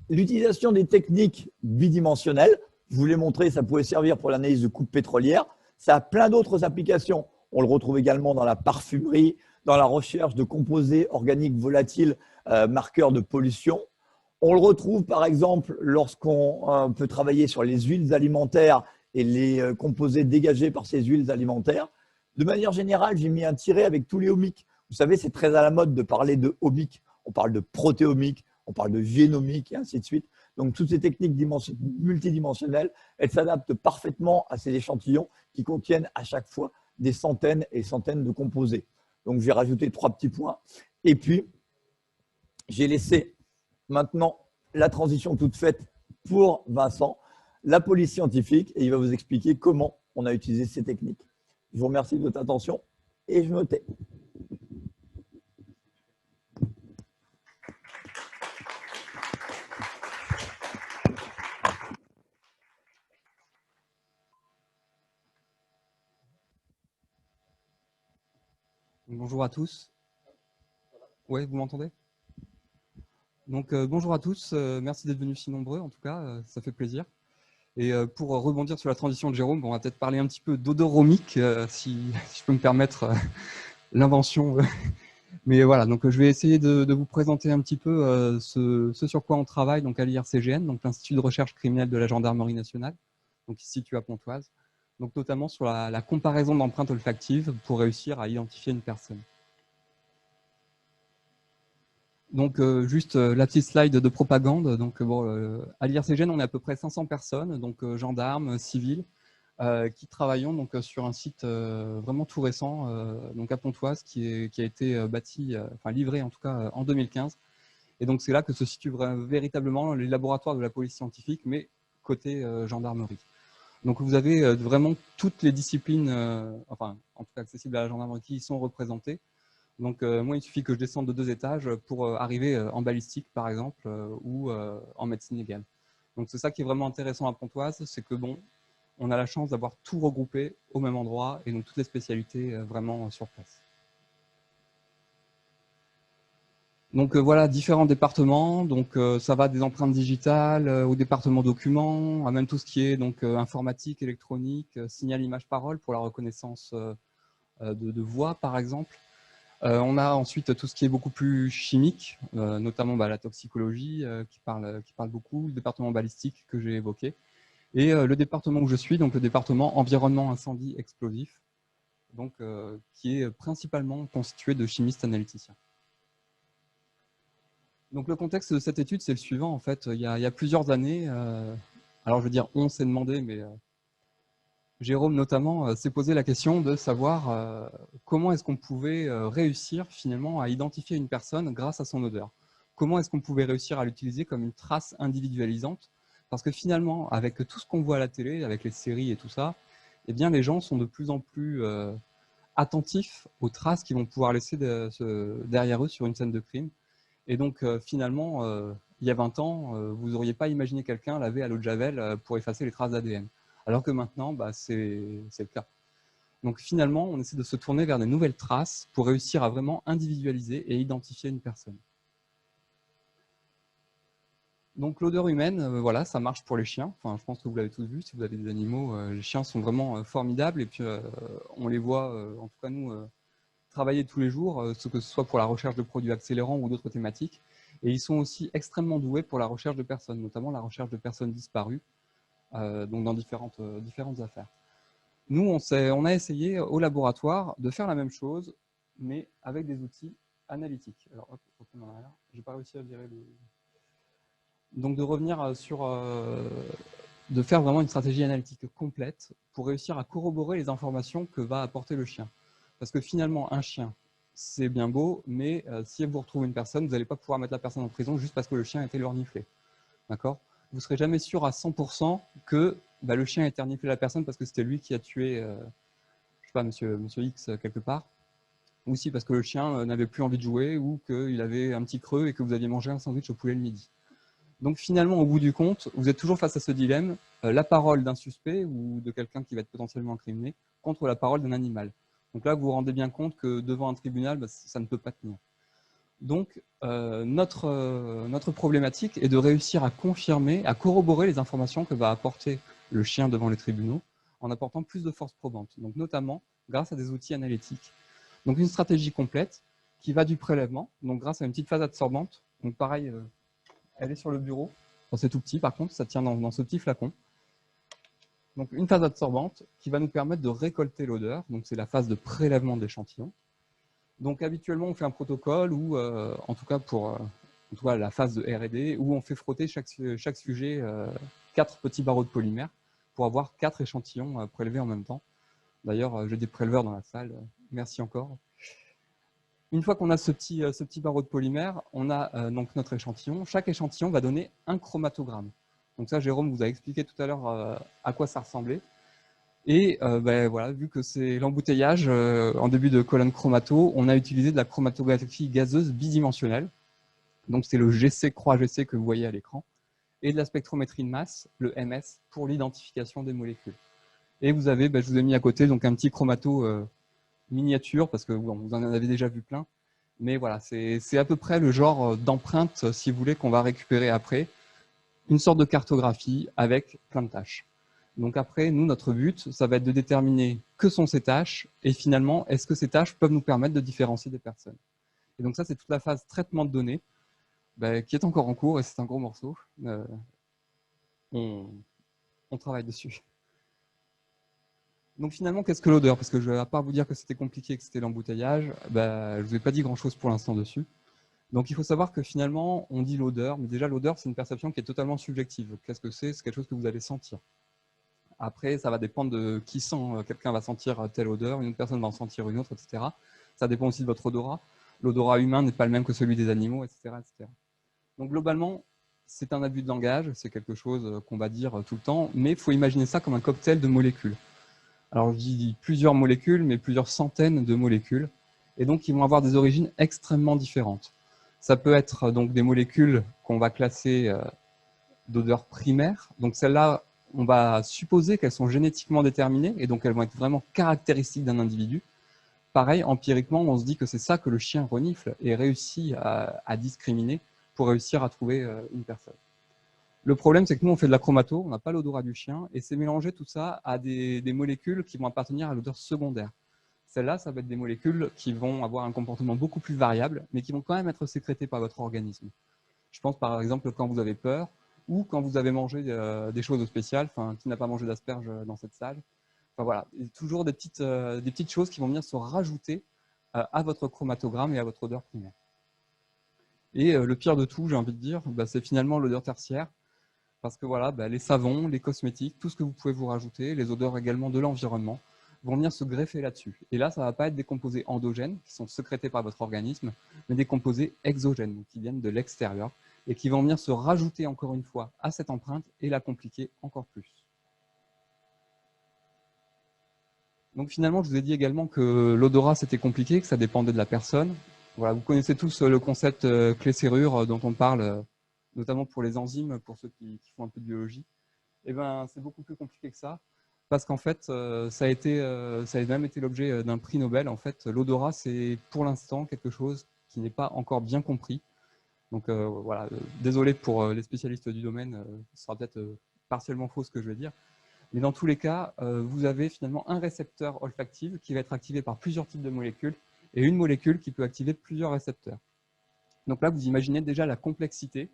l'utilisation des techniques bidimensionnelles, je vous l'ai montré, ça pouvait servir pour l'analyse de coupes pétrolières. Ça a plein d'autres applications. On le retrouve également dans la parfumerie, dans la recherche de composés organiques volatiles, marqueurs de pollution. On le retrouve par exemple lorsqu'on peut travailler sur les huiles alimentaires et les composés dégagés par ces huiles alimentaires. De manière générale, j'ai mis un tiret avec tous les omiques. Vous savez, c'est très à la mode de parler de omiques. On parle de protéomiques, on parle de génomique et ainsi de suite. Donc, toutes ces techniques multidimensionnelles, elles s'adaptent parfaitement à ces échantillons qui contiennent à chaque fois des centaines et centaines de composés. Donc, j'ai rajouté 3 petits points. Et puis, j'ai laissé maintenant la transition toute faite pour Vincent, la police scientifique, et il va vous expliquer comment on a utilisé ces techniques. Je vous remercie de votre attention et je me tais. Bonjour à tous. Ouais, vous m'entendez? Donc bonjour à tous, merci d'être venus si nombreux, en tout cas, ça fait plaisir. Et pour rebondir sur la transition de Jérôme, on va peut-être parler un petit peu d'odoromique, si je peux me permettre l'invention. Mais voilà, donc je vais essayer de vous présenter un petit peu ce sur quoi on travaille donc à l'IRCGN, donc l'Institut de recherche criminelle de la Gendarmerie nationale, donc ici situé à Pontoise, donc notamment sur la comparaison d'empreintes olfactives pour réussir à identifier une personne. Donc, juste la petite slide de propagande. Donc, bon, à l'IRCGN, on est à peu près 500 personnes, donc gendarmes, civils, qui travaillons donc, sur un site vraiment tout récent, donc à Pontoise, qui a été bâti, enfin livré en tout cas en 2015. Et donc, c'est là que se situent véritablement les laboratoires de la police scientifique, mais côté gendarmerie. Donc, vous avez vraiment toutes les disciplines, enfin, en tout cas accessibles à la gendarmerie, qui y sont représentées. Donc, moi, il suffit que je descende de 2 étages pour arriver en balistique, par exemple, ou en médecine légale. Donc, c'est ça qui est vraiment intéressant à Pontoise, c'est que, bon, on a la chance d'avoir tout regroupé au même endroit et donc toutes les spécialités vraiment sur place. Donc, voilà, différents départements. Donc, ça va des empreintes digitales au département documents, à même tout ce qui est donc, informatique, électronique, signal image-parole pour la reconnaissance de voix, par exemple. On a ensuite tout ce qui est beaucoup plus chimique, notamment la toxicologie qui parle beaucoup, le département balistique que j'ai évoqué, et le département où je suis, donc le département environnement, incendie, explosif, donc, qui est principalement constitué de chimistes analyticiens. Donc le contexte de cette étude, c'est le suivant. En fait, il y a plusieurs années, alors je veux dire on s'est demandé, mais Jérôme notamment s'est posé la question de savoir comment est-ce qu'on pouvait réussir finalement à identifier une personne grâce à son odeur. Comment est-ce qu'on pouvait réussir à l'utiliser comme une trace individualisante? Parce que finalement, avec tout ce qu'on voit à la télé, avec les séries et tout ça, eh bien, les gens sont de plus en plus attentifs aux traces qu'ils vont pouvoir laisser derrière eux sur une scène de crime. Et donc, finalement, il y a 20 ans, vous n'auriez pas imaginé quelqu'un laver à l'eau de Javel pour effacer les traces d'ADN. Alors que maintenant, bah, c'est le cas. Donc finalement, on essaie de se tourner vers des nouvelles traces pour réussir à vraiment individualiser et identifier une personne. Donc l'odeur humaine, voilà, ça marche pour les chiens. Enfin, je pense que vous l'avez tous vu, si vous avez des animaux, les chiens sont vraiment formidables. Et puis on les voit, en tout cas nous, travailler tous les jours, que ce soit pour la recherche de produits accélérants ou d'autres thématiques. Et ils sont aussi extrêmement doués pour la recherche de personnes, notamment la recherche de personnes disparues, donc dans différentes affaires. Nous, on a essayé au laboratoire de faire la même chose, mais avec des outils analytiques. Alors, hop, je n'ai pas réussi à virer le... Donc, de revenir de faire vraiment une stratégie analytique complète pour réussir à corroborer les informations que va apporter le chien. Parce que finalement, un chien, c'est bien beau, mais si vous retrouvez une personne, vous n'allez pas pouvoir mettre la personne en prison juste parce que le chien a été reniflé. D'accord ? Vous ne serez jamais sûr à 100% que le chien a été reniflé la personne parce que c'était lui qui a tué, je sais pas, monsieur X quelque part, ou si parce que le chien n'avait plus envie de jouer, ou qu'il avait un petit creux et que vous aviez mangé un sandwich au poulet le midi. Donc finalement, au bout du compte, vous êtes toujours face à ce dilemme, la parole d'un suspect ou de quelqu'un qui va être potentiellement incriminé contre la parole d'un animal. Donc là, vous vous rendez bien compte que devant un tribunal, ça ne peut pas tenir. Donc, notre problématique est de réussir à confirmer, à corroborer les informations que va apporter le chien devant les tribunaux en apportant plus de force probante, donc notamment grâce à des outils analytiques. Donc, une stratégie complète qui va du prélèvement, donc grâce à une petite phase absorbante. Donc, pareil, elle est sur le bureau. Bon, c'est tout petit, par contre, ça tient dans ce petit flacon. Donc, une phase absorbante qui va nous permettre de récolter l'odeur. Donc, c'est la phase de prélèvement de l'échantillon. Donc habituellement, on fait un protocole où, en tout cas pour la phase de R&D, où on fait frotter chaque sujet 4 petits barreaux de polymère pour avoir 4 échantillons prélevés en même temps. D'ailleurs, j'ai des préleveurs dans la salle. Merci encore. Une fois qu'on a ce petit barreau de polymère, on a donc notre échantillon. Chaque échantillon va donner un chromatogramme. Donc ça, Jérôme vous a expliqué tout à l'heure à quoi ça ressemblait. Et voilà, vu que c'est l'embouteillage en début de colonne chromato, on a utilisé de la chromatographie gazeuse bidimensionnelle. Donc c'est le GC croix GC que vous voyez à l'écran, et de la spectrométrie de masse, le MS, pour l'identification des molécules. Et vous avez, je vous ai mis à côté donc un petit chromato miniature, parce que vous en avez déjà vu plein. Mais voilà, c'est à peu près le genre d'empreinte, si vous voulez, qu'on va récupérer après. Une sorte de cartographie avec plein de tâches. Donc après, nous, notre but, ça va être de déterminer que sont ces tâches et finalement, est-ce que ces tâches peuvent nous permettre de différencier des personnes. Et donc ça, c'est toute la phase traitement de données qui est encore en cours et c'est un gros morceau. On travaille dessus. Donc finalement, qu'est-ce que l'odeur? Parce que à part vous dire que c'était compliqué, que c'était l'embouteillage, je ne vous ai pas dit grand-chose pour l'instant dessus. Donc il faut savoir que finalement, on dit l'odeur, mais déjà l'odeur, c'est une perception qui est totalement subjective. Qu'est-ce que c'est? C'est quelque chose que vous allez sentir. Après, ça va dépendre de qui sent. Quelqu'un va sentir telle odeur, une autre personne va en sentir une autre, etc. Ça dépend aussi de votre odorat. L'odorat humain n'est pas le même que celui des animaux, etc. etc. Donc globalement, c'est un abus de langage, c'est quelque chose qu'on va dire tout le temps, mais il faut imaginer ça comme un cocktail de molécules. Alors je dis plusieurs molécules, mais plusieurs centaines de molécules, et donc ils vont avoir des origines extrêmement différentes. Ça peut être donc des molécules qu'on va classer d'odeur primaire, donc celles-là, on va supposer qu'elles sont génétiquement déterminées et donc elles vont être vraiment caractéristiques d'un individu. Pareil, empiriquement, on se dit que c'est ça que le chien renifle et réussit à discriminer pour réussir à trouver une personne. Le problème, c'est que nous, on fait de la chromato, on n'a pas l'odorat du chien et c'est mélanger tout ça à des molécules qui vont appartenir à l'odeur secondaire. Celles-là, ça va être des molécules qui vont avoir un comportement beaucoup plus variable, mais qui vont quand même être sécrétées par votre organisme. Je pense par exemple quand vous avez peur, ou quand vous avez mangé des choses spéciales, qui n'a pas mangé d'asperges dans cette salle. Enfin voilà, toujours des petites choses qui vont venir se rajouter à votre chromatogramme et à votre odeur primaire. Et le pire de tout, j'ai envie de dire, c'est finalement l'odeur tertiaire. Parce que voilà, les savons, les cosmétiques, tout ce que vous pouvez vous rajouter, les odeurs également de l'environnement, vont venir se greffer là-dessus. Et là, ça ne va pas être des composés endogènes qui sont sécrétés par votre organisme, mais des composés exogènes, donc qui viennent de l'extérieur et qui vont venir se rajouter encore une fois à cette empreinte et la compliquer encore plus. Donc finalement, je vous ai dit également que l'odorat, c'était compliqué, que ça dépendait de la personne. Voilà, vous connaissez tous le concept clé-serrure dont on parle, notamment pour les enzymes, pour ceux qui font un peu de biologie. Eh ben, c'est beaucoup plus compliqué que ça, parce qu'en fait, ça a même été l'objet d'un prix Nobel. En fait, l'odorat, c'est pour l'instant quelque chose qui n'est pas encore bien compris. Donc voilà, désolé pour les spécialistes du domaine, ce sera peut-être partiellement faux ce que je vais dire. Mais dans tous les cas, vous avez finalement un récepteur olfactif qui va être activé par plusieurs types de molécules et une molécule qui peut activer plusieurs récepteurs. Donc là, vous imaginez déjà la complexité.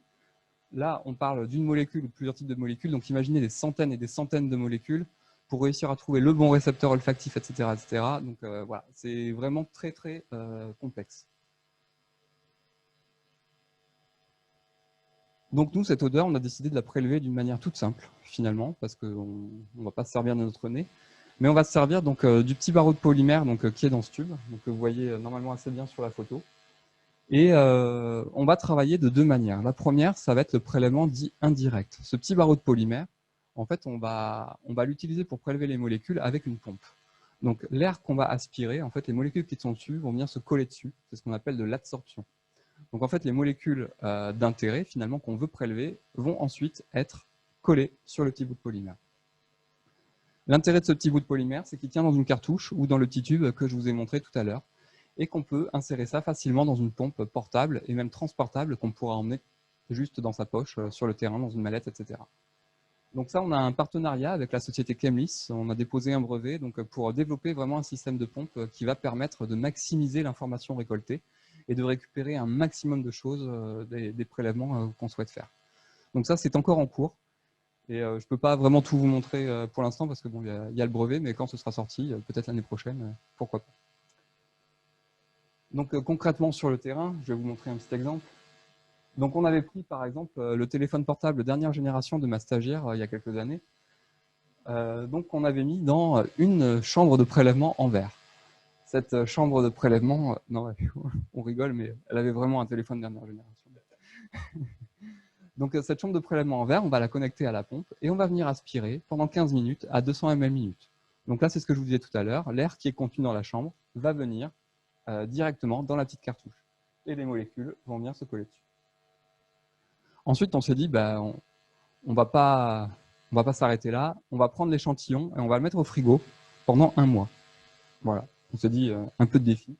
Là, on parle d'une molécule ou de plusieurs types de molécules. Donc imaginez des centaines et des centaines de molécules pour réussir à trouver le bon récepteur olfactif, etc. etc. Donc voilà, c'est vraiment très, très complexe. Donc nous, cette odeur, on a décidé de la prélever d'une manière toute simple, finalement, parce qu'on ne va pas se servir de notre nez. Mais on va se servir donc, du petit barreau de polymère qui est dans ce tube, donc, que vous voyez normalement assez bien sur la photo. Et on va travailler de deux manières. La première, ça va être le prélèvement dit indirect. Ce petit barreau de polymère, en fait, on va l'utiliser pour prélever les molécules avec une pompe. Donc l'air qu'on va aspirer, en fait, les molécules qui sont dessus vont venir se coller dessus. C'est ce qu'on appelle de l'adsorption. Donc en fait, les molécules d'intérêt, finalement, qu'on veut prélever, vont ensuite être collées sur le petit bout de polymère. L'intérêt de ce petit bout de polymère, c'est qu'il tient dans une cartouche ou dans le petit tube que je vous ai montré tout à l'heure, et qu'on peut insérer ça facilement dans une pompe portable et même transportable qu'on pourra emmener juste dans sa poche, sur le terrain, dans une mallette, etc. Donc ça, on a un partenariat avec la société Chemlis. On a déposé un brevet pour développer vraiment un système de pompe qui va permettre de maximiser l'information récoltée et de récupérer un maximum de choses des prélèvements qu'on souhaite faire. Donc ça, c'est encore en cours. Et je ne peux pas vraiment tout vous montrer pour l'instant parce que bon, y a le brevet, mais quand ce sera sorti, peut-être l'année prochaine, pourquoi pas. Donc concrètement sur le terrain, je vais vous montrer un petit exemple. Donc on avait pris par exemple le téléphone portable dernière génération de ma stagiaire il y a quelques années. Donc on avait mis dans une chambre de prélèvement en verre. Cette chambre de prélèvement, non, on rigole, mais elle avait vraiment un téléphone dernière génération. Donc cette chambre de prélèvement en verre, on va la connecter à la pompe et on va venir aspirer pendant 15 minutes à 200 ml minute. Donc là, c'est ce que je vous disais tout à l'heure, l'air qui est contenu dans la chambre va venir directement dans la petite cartouche et les molécules vont venir se coller dessus. Ensuite, on s'est dit, on va pas s'arrêter là, on va prendre l'échantillon et on va le mettre au frigo pendant 1 mois. Voilà, on s'est dit un peu de défi.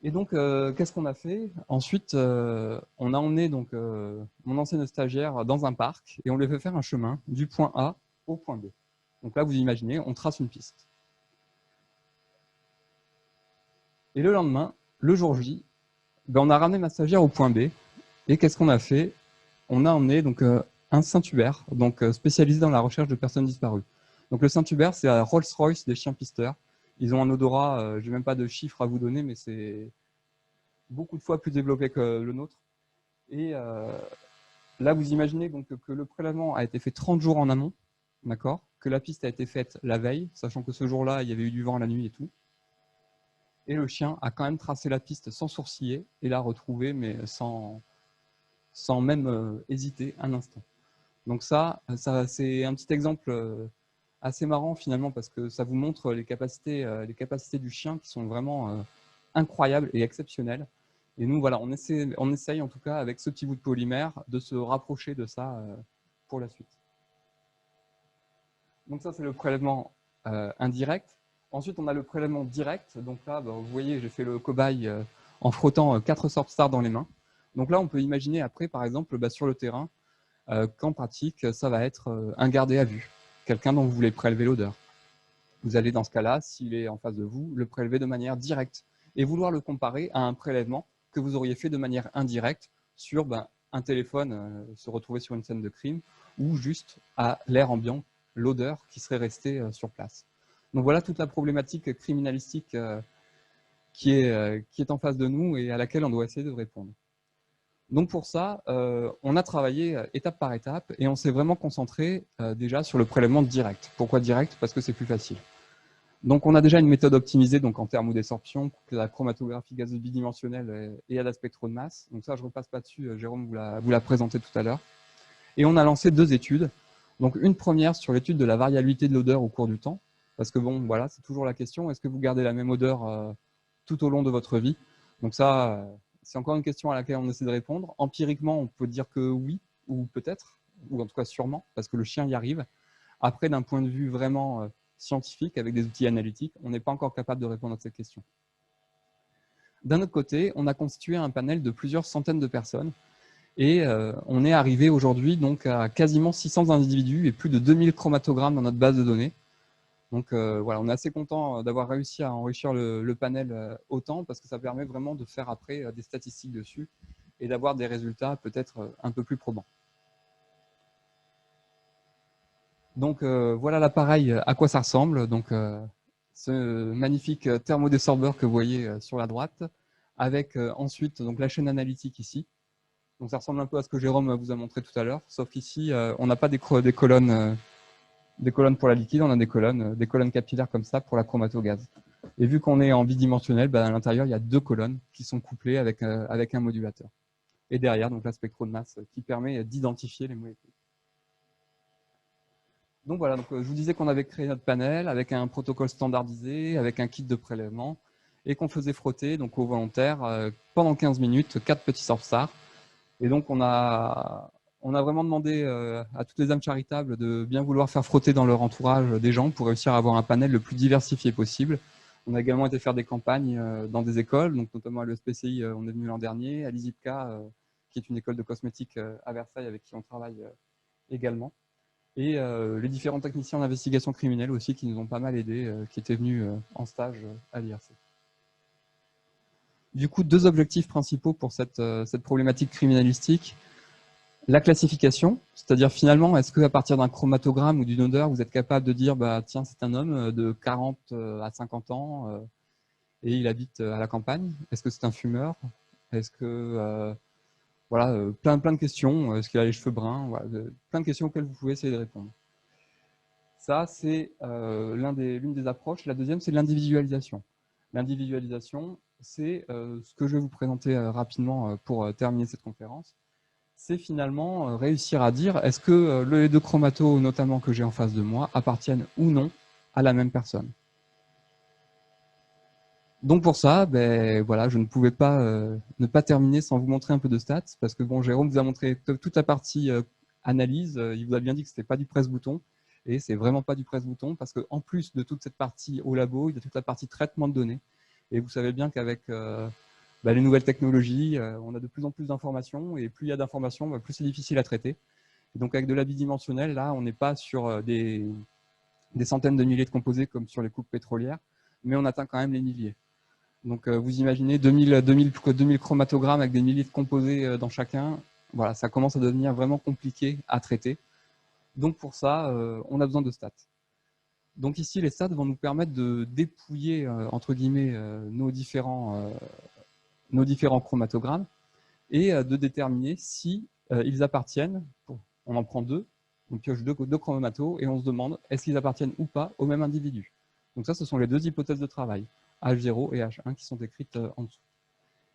Et donc, qu'est-ce qu'on a fait? Ensuite, on a emmené mon ancienne stagiaire dans un parc et on lui a fait faire un chemin du point A au point B. Donc là, vous imaginez, on trace une piste. Et le lendemain, le jour J, on a ramené ma stagiaire au point B. Et qu'est-ce qu'on a fait? On a emmené un Saint-Hubert, spécialisé dans la recherche de personnes disparues. Donc le Saint-Hubert, c'est la Rolls-Royce des chiens pisteurs. Ils ont un odorat, je n'ai même pas de chiffres à vous donner, mais c'est beaucoup de fois plus développé que le nôtre. Et là, vous imaginez que le prélèvement a été fait 30 jours en amont, d'accord, que la piste a été faite la veille, sachant que ce jour-là, il y avait eu du vent la nuit et tout. Et le chien a quand même tracé la piste sans sourciller et l'a retrouvée, mais sans même hésiter un instant. Donc ça c'est un petit exemple assez marrant finalement parce que ça vous montre les capacités du chien qui sont vraiment incroyables et exceptionnelles. Et nous, voilà, on essaye en tout cas avec ce petit bout de polymère de se rapprocher de ça pour la suite. Donc ça, c'est le prélèvement indirect. Ensuite, on a le prélèvement direct. Donc là, vous voyez, j'ai fait le cobaye en frottant 4 Sorpstar dans les mains. Donc là, on peut imaginer après, par exemple, sur le terrain, qu'en pratique, ça va être un gardé à vue, quelqu'un dont vous voulez prélever l'odeur. Vous allez dans ce cas-là, s'il est en face de vous, le prélever de manière directe et vouloir le comparer à un prélèvement que vous auriez fait de manière indirecte sur un téléphone se retrouver sur une scène de crime ou juste à l'air ambiant, l'odeur qui serait restée sur place. Donc voilà toute la problématique criminalistique qui est en face de nous et à laquelle on doit essayer de répondre. Donc pour ça, on a travaillé étape par étape et on s'est vraiment concentré déjà sur le prélèvement direct. Pourquoi direct? Parce que c'est plus facile. Donc on a déjà une méthode optimisée donc en thermodésorption, la chromatographie gazeuse bidimensionnelle et à la spectro de masse. Donc ça, je ne repasse pas dessus, Jérôme vous l'a présenté tout à l'heure. Et on a lancé 2 études. Donc une première sur l'étude de la variabilité de l'odeur au cours du temps. Parce que bon, voilà, c'est toujours la question, est-ce que vous gardez la même odeur tout au long de votre vie? Donc ça, c'est encore une question à laquelle on essaie de répondre. Empiriquement, on peut dire que oui, ou peut-être, ou en tout cas sûrement, parce que le chien y arrive. Après, d'un point de vue vraiment scientifique, avec des outils analytiques, on n'est pas encore capable de répondre à cette question. D'un autre côté, on a constitué un panel de plusieurs centaines de personnes et on est arrivé aujourd'hui donc à quasiment 600 individus et plus de 2000 chromatogrammes dans notre base de données. Donc voilà, on est assez content d'avoir réussi à enrichir le panel autant parce que ça permet vraiment de faire après des statistiques dessus et d'avoir des résultats peut-être un peu plus probants. Donc voilà l'appareil, à quoi ça ressemble. Donc ce magnifique thermodésorbeur que vous voyez sur la droite, avec ensuite donc la chaîne analytique ici. Donc ça ressemble un peu à ce que Jérôme vous a montré tout à l'heure, sauf qu'ici on n'a pas des colonnes pour la liquide, on a des colonnes capillaires comme ça pour la chromatogaz. Et vu qu'on est en bidimensionnel, ben, à l'intérieur il y a 2 colonnes qui sont couplées avec un modulateur. Et derrière donc la spectro de masse qui permet d'identifier les molécules. Donc voilà, donc, je vous disais qu'on avait créé notre panel avec un protocole standardisé, avec un kit de prélèvement, et qu'on faisait frotter donc, aux volontaires pendant 15 minutes 4 petits sorbstars. Et donc on a vraiment demandé à toutes les âmes charitables de bien vouloir faire frotter dans leur entourage des gens pour réussir à avoir un panel le plus diversifié possible. On a également été faire des campagnes dans des écoles, donc notamment à l'ESPCI, on est venu l'an dernier, à l'ISIPCA, qui est une école de cosmétique à Versailles avec qui on travaille également. Et les différents techniciens d'investigation criminelle aussi qui nous ont pas mal aidés, qui étaient venus en stage à l'IRC. Du coup, 2 objectifs principaux pour cette problématique criminalistique. La classification, c'est-à-dire finalement, est-ce qu'à partir d'un chromatogramme ou d'une odeur, vous êtes capable de dire, bah, tiens, c'est un homme de 40 à 50 ans et il habite à la campagne? Est-ce que c'est un fumeur? Est-ce que... voilà, plein de questions. Est-ce qu'il a les cheveux bruns? Voilà, plein de questions auxquelles vous pouvez essayer de répondre. Ça, c'est l'une des approches. La deuxième, c'est l'individualisation. L'individualisation, c'est ce que je vais vous présenter rapidement pour terminer cette conférence. C'est finalement réussir à dire est-ce que les 2 chromatos, notamment que j'ai en face de moi, appartiennent ou non à la même personne. Donc pour ça, ben, voilà, je ne pouvais pas ne pas terminer sans vous montrer un peu de stats, parce que bon, Jérôme vous a montré toute la partie analyse, il vous a bien dit que ce n'était pas du presse-bouton, et c'est vraiment pas du presse-bouton, parce qu'en plus de toute cette partie au labo, il y a toute la partie traitement de données, et vous savez bien qu'avec les nouvelles technologies, on a de plus en plus d'informations, et plus il y a d'informations, plus c'est difficile à traiter. Et donc avec de la bidimensionnelle, là, on n'est pas sur des centaines de milliers de composés comme sur les coupes pétrolières, mais on atteint quand même les milliers. Donc vous imaginez 2000 chromatogrammes avec des milliers de composés dans chacun, voilà, ça commence à devenir vraiment compliqué à traiter. Donc pour ça, on a besoin de stats. Donc ici, les stats vont nous permettre de dépouiller, entre guillemets, nos différents chromatogrammes et de déterminer si ils appartiennent, on en prend 2, on pioche 2 chromatos et on se demande est-ce qu'ils appartiennent ou pas au même individu. Donc ça, ce sont les 2 hypothèses de travail, H0 et H1 qui sont écrites en dessous.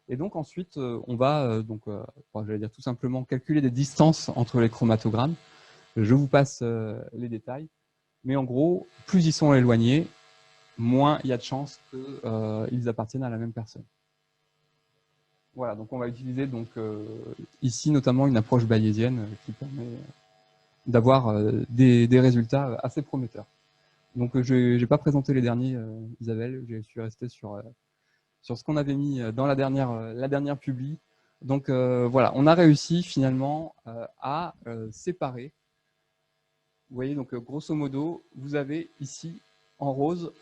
Et donc ensuite, on va j'allais dire tout simplement calculer des distances entre les chromatogrammes. Je vous passe les détails. Mais en gros, plus ils sont éloignés, moins il y a de chances qu'ils appartiennent à la même personne. Voilà, donc on va utiliser ici notamment une approche bayésienne qui permet d'avoir des résultats assez prometteurs. Donc je n'ai pas présenté les derniers, Isabelle, je suis resté sur ce qu'on avait mis dans la dernière publi. Donc voilà, on a réussi finalement à séparer. Vous voyez, donc grosso modo, vous avez ici en rose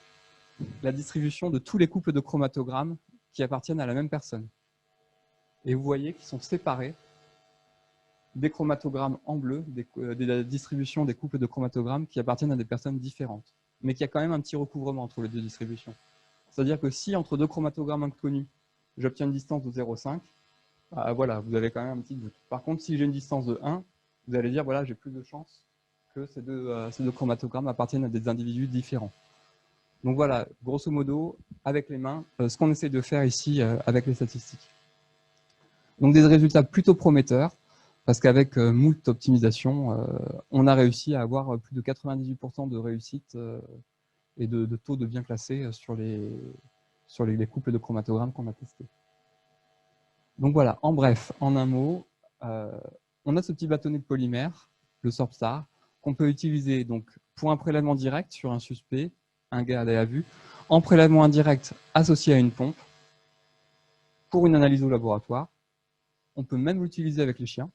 la distribution de tous les couples de chromatogrammes qui appartiennent à la même personne. Et vous voyez qu'ils sont séparés des chromatogrammes en bleu, de la distribution des couples de chromatogrammes qui appartiennent à des personnes différentes. Mais qu'il y a quand même un petit recouvrement entre les 2 distributions. C'est-à-dire que si entre 2 chromatogrammes inconnus, j'obtiens une distance de 0,5, Ah, voilà, vous avez quand même un petit doute. Par contre, si j'ai une distance de 1, vous allez dire, voilà, j'ai plus de chances que ces deux chromatogrammes appartiennent à des individus différents. Donc voilà, grosso modo, avec les mains, ce qu'on essaie de faire ici avec les statistiques. Donc des résultats plutôt prometteurs, parce qu'avec moult optimisation, on a réussi à avoir plus de 98% de réussite et de taux de bien classé sur les couples de chromatogrammes qu'on a testés. Donc voilà, en bref, en un mot, on a ce petit bâtonnet de polymère, le Sorpstar, qu'on peut utiliser donc pour un prélèvement direct sur un suspect, un gardé à vue, en prélèvement indirect associé à une pompe, pour une analyse au laboratoire. On peut même l'utiliser avec les chiens.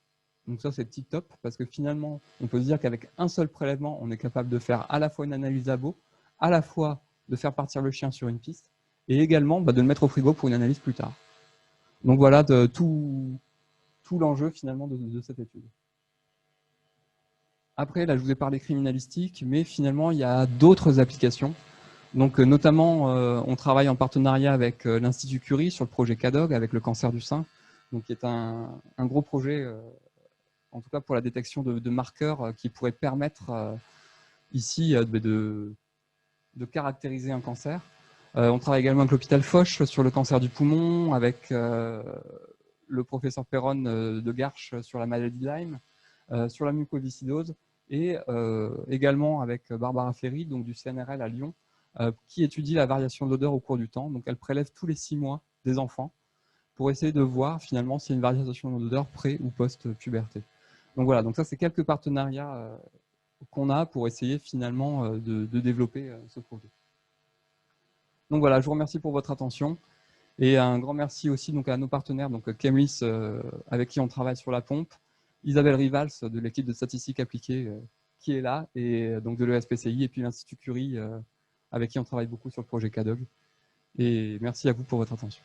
Donc ça, c'est tip top, parce que finalement, on peut se dire qu'avec un seul prélèvement, on est capable de faire à la fois une analyse labo, à la fois de faire partir le chien sur une piste, et également de le mettre au frigo pour une analyse plus tard. Donc voilà tout l'enjeu finalement de cette étude. Après, là, je vous ai parlé criminalistique, mais finalement, il y a d'autres applications. Donc, notamment, on travaille en partenariat avec l'Institut Curie sur le projet CADOG, avec le cancer du sein, donc qui est un gros projet, en tout cas pour la détection de marqueurs qui pourraient permettre ici de caractériser un cancer. On travaille également avec l'hôpital Foch sur le cancer du poumon, avec le professeur Perron de Garches sur la maladie de Lyme, sur la mucoviscidose, et également avec Barbara Ferry, donc du CNRL à Lyon, qui étudie la variation de l'odeur au cours du temps. Donc elle prélève tous les 6 mois des enfants pour essayer de voir finalement s'il y a une variation d'odeur pré- ou post-puberté. Donc voilà, donc ça c'est quelques partenariats qu'on a pour essayer finalement de développer ce projet. Donc voilà, je vous remercie pour votre attention. Et un grand merci aussi donc, à nos partenaires, donc Chemlis, avec qui on travaille sur la pompe, Isabelle Rivals de l'équipe de statistiques appliquées qui est là, et donc de l'ESPCI, et puis l'Institut Curie, avec qui on travaille beaucoup sur le projet CADOG. Et merci à vous pour votre attention.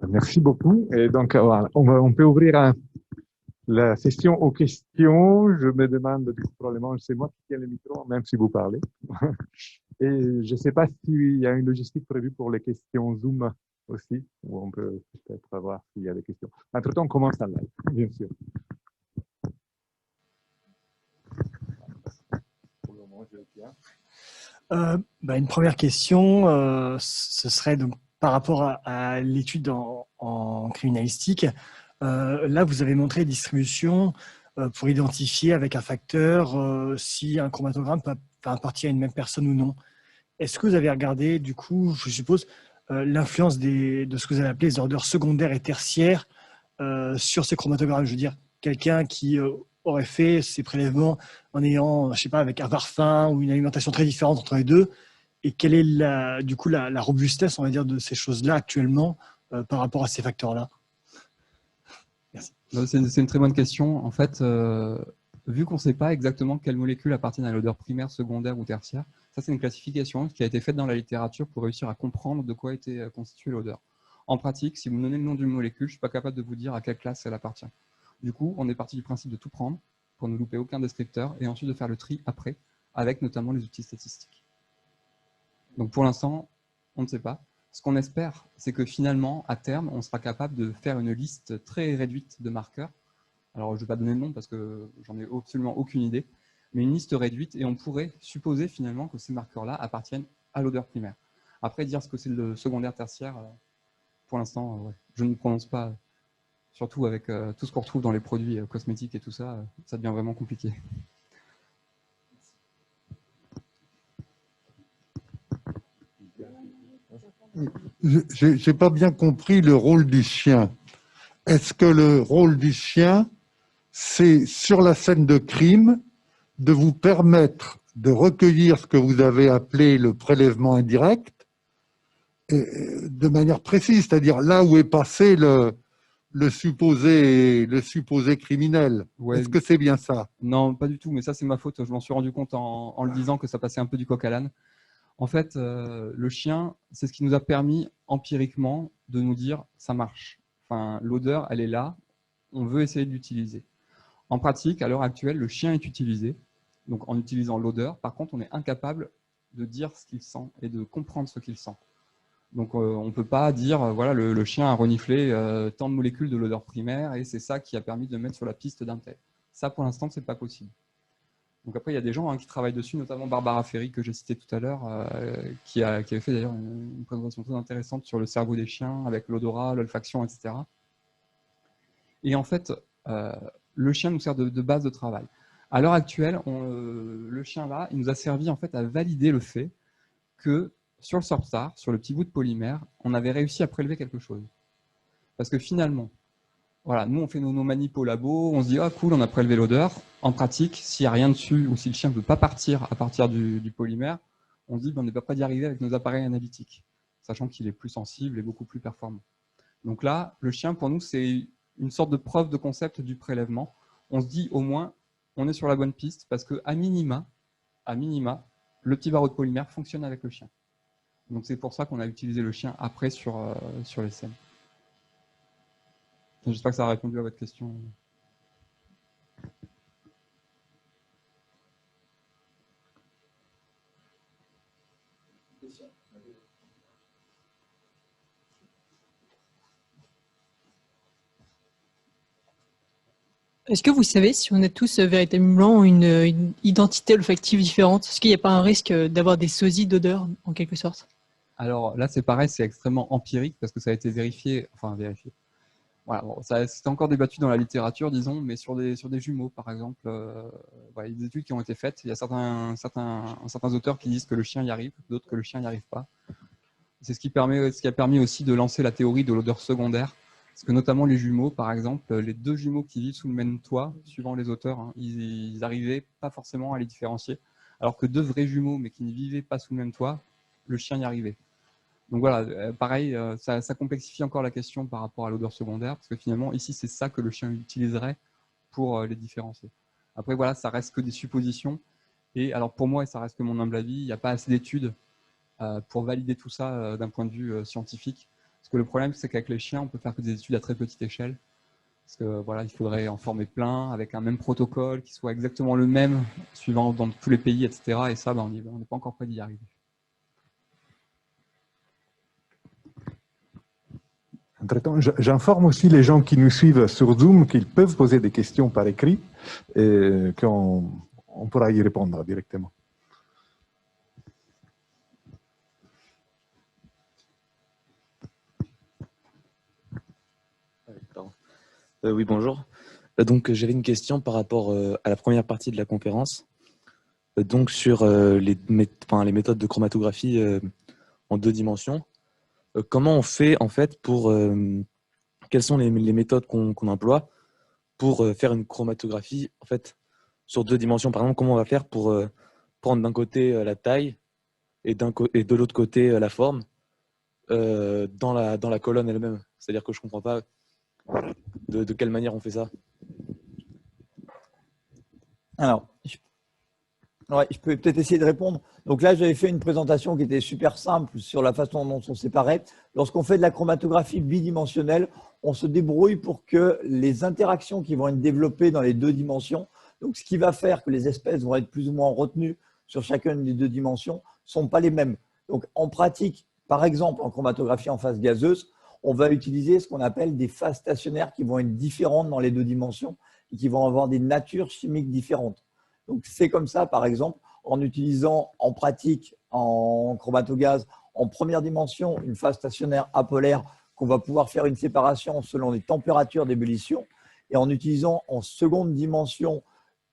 Merci beaucoup. Et donc, voilà, on peut ouvrir la session aux questions. Je me demande, du coup, probablement, c'est moi qui tiens le micro, même si vous parlez. Et je ne sais pas s'il y a une logistique prévue pour les questions Zoom aussi, où on peut peut-être voir s'il y a des questions. Entre-temps, on commence en live, bien sûr. Une première question, ce serait donc par rapport à l'étude en criminalistique. Là, vous avez montré distribution pour identifier avec un facteur si un chromatogramme peut appartenir à une même personne ou non. Est-ce que vous avez regardé, du coup, je suppose, l'influence de ce que vous avez appelé les odeurs secondaires et tertiaires sur ces chromatogrammes? Je veux dire, quelqu'un qui aurait fait ses prélèvements en ayant, je sais pas, avec un parfum ou une alimentation très différente entre les deux, et quelle est du coup la robustesse, on va dire, de ces choses-là actuellement par rapport à ces facteurs-là? Merci. C'est une très bonne question. En fait, vu qu'on ne sait pas exactement quelles molécules appartiennent à l'odeur primaire, secondaire ou tertiaire, ça c'est une classification qui a été faite dans la littérature pour réussir à comprendre de quoi était constituée l'odeur. En pratique, si vous me donnez le nom d'une molécule, je ne suis pas capable de vous dire à quelle classe elle appartient. Du coup, on est parti du principe de tout prendre pour ne louper aucun descripteur et ensuite de faire le tri après, avec notamment les outils statistiques. Donc pour l'instant, on ne sait pas. Ce qu'on espère, c'est que finalement, à terme, on sera capable de faire une liste très réduite de marqueurs. Alors, je ne vais pas donner le nom parce que j'en ai absolument aucune idée, mais une liste réduite, et on pourrait supposer finalement que ces marqueurs-là appartiennent à l'odeur primaire. Après, dire ce que c'est le secondaire, tertiaire, pour l'instant, ouais, je ne me prononce pas. Surtout avec tout ce qu'on retrouve dans les produits cosmétiques et tout ça, ça devient vraiment compliqué. Je n'ai pas bien compris le rôle du chien. Est-ce que le rôle du chien, c'est sur la scène de crime de vous permettre de recueillir ce que vous avez appelé le prélèvement indirect de manière précise, c'est-à-dire là où est passé le supposé criminel? Ouais. Est-ce que c'est bien ça? Non, pas du tout, mais ça c'est ma faute. Je m'en suis rendu compte en le disant que ça passait un peu du coq à l'âne. En fait, le chien, c'est ce qui nous a permis empiriquement de nous dire ça marche. Enfin, l'odeur, elle est là. on veut essayer de l'utiliser. En pratique, à l'heure actuelle, le chien est utilisé, donc en utilisant l'odeur. Par contre, on est incapable de dire ce qu'il sent et de comprendre ce qu'il sent. Donc, on ne peut pas dire, voilà, le chien a reniflé tant de molécules de l'odeur primaire et c'est ça qui a permis de le mettre sur la piste d'un tel. Ça, pour l'instant, ce n'est pas possible. Donc après, il y a des gens qui travaillent dessus, notamment Barbara Ferry, que j'ai cité tout à l'heure, qui avait fait d'ailleurs une présentation très intéressante sur le cerveau des chiens, avec l'odorat, l'olfaction, etc. Et en fait, le chien nous sert de base de travail. À l'heure actuelle, le chien là, il nous a servi en fait à valider le fait que sur le SorbStar, sur le petit bout de polymère, on avait réussi à prélever quelque chose. Parce que finalement, voilà, nous on fait nos manips au labo, on se dit ah cool, on a prélevé l'odeur. En pratique, s'il n'y a rien dessus ou si le chien ne veut pas partir à partir du polymère, on se dit on n'est pas prêt d'y arriver avec nos appareils analytiques, sachant qu'il est plus sensible et beaucoup plus performant. Donc là, le chien pour nous c'est une sorte de preuve de concept du prélèvement. On se dit au moins on est sur la bonne piste parce que à minima, le petit barreau de polymère fonctionne avec le chien. Donc c'est pour ça qu'on a utilisé le chien après sur les scènes. J'espère que ça a répondu à votre question. Est-ce que vous savez si on a tous véritablement une identité olfactive différente? Est-ce qu'il n'y a pas un risque d'avoir des sosies d'odeur en quelque sorte? Alors là, c'est pareil, c'est extrêmement empirique parce que ça a été vérifié. Voilà, bon, c'est encore débattu dans la littérature, disons, mais sur des jumeaux, par exemple, voilà, il y a des études qui ont été faites. Il y a certains auteurs qui disent que le chien y arrive, d'autres que le chien n'y arrive pas. C'est ce qui a permis aussi de lancer la théorie de l'odeur secondaire. Parce que notamment les jumeaux, par exemple, les deux jumeaux qui vivent sous le même toit, suivant les auteurs, hein, ils n'arrivaient pas forcément à les différencier. Alors que deux vrais jumeaux, mais qui ne vivaient pas sous le même toit, le chien y arrivait. Donc voilà, pareil, ça complexifie encore la question par rapport à l'odeur secondaire, parce que finalement, ici, c'est ça que le chien utiliserait pour les différencier. Après, voilà, ça reste que des suppositions. Et alors pour moi, et ça reste que mon humble avis, il n'y a pas assez d'études pour valider tout ça d'un point de vue scientifique. Parce que le problème, c'est qu'avec les chiens, on peut faire que des études à très petite échelle. Parce que voilà, il faudrait en former plein, avec un même protocole, qui soit exactement le même, suivant dans tous les pays, etc. Et ça, on n'est pas encore prêt d'y arriver. Entre-temps, j'informe aussi les gens qui nous suivent sur Zoom qu'ils peuvent poser des questions par écrit et qu'on pourra y répondre directement. Oui, bonjour. Donc, j'avais une question par rapport à la première partie de la conférence, donc sur les méthodes de chromatographie en 2 dimensions. Comment on fait en fait pour quelles sont les méthodes qu'on emploie pour faire une chromatographie en fait sur 2 dimensions? Par exemple, comment on va faire pour prendre d'un côté la taille et de l'autre côté la forme dans la colonne elle-même? C'est-à-dire que je comprends pas de quelle manière on fait ça. Alors, je peux peut-être essayer de répondre. Donc là, j'avais fait une présentation qui était super simple sur la façon dont on séparait. Lorsqu'on fait de la chromatographie bidimensionnelle, on se débrouille pour que les interactions qui vont être développées dans les 2 dimensions, donc ce qui va faire que les espèces vont être plus ou moins retenues sur chacune des 2 dimensions, ne sont pas les mêmes. Donc en pratique, par exemple, en chromatographie en phase gazeuse, on va utiliser ce qu'on appelle des phases stationnaires qui vont être différentes dans les 2 dimensions et qui vont avoir des natures chimiques différentes. Donc, c'est comme ça, par exemple, en utilisant en pratique, en chromatogaz, en première dimension, une phase stationnaire apolaire, qu'on va pouvoir faire une séparation selon les températures d'ébullition, et en utilisant en seconde dimension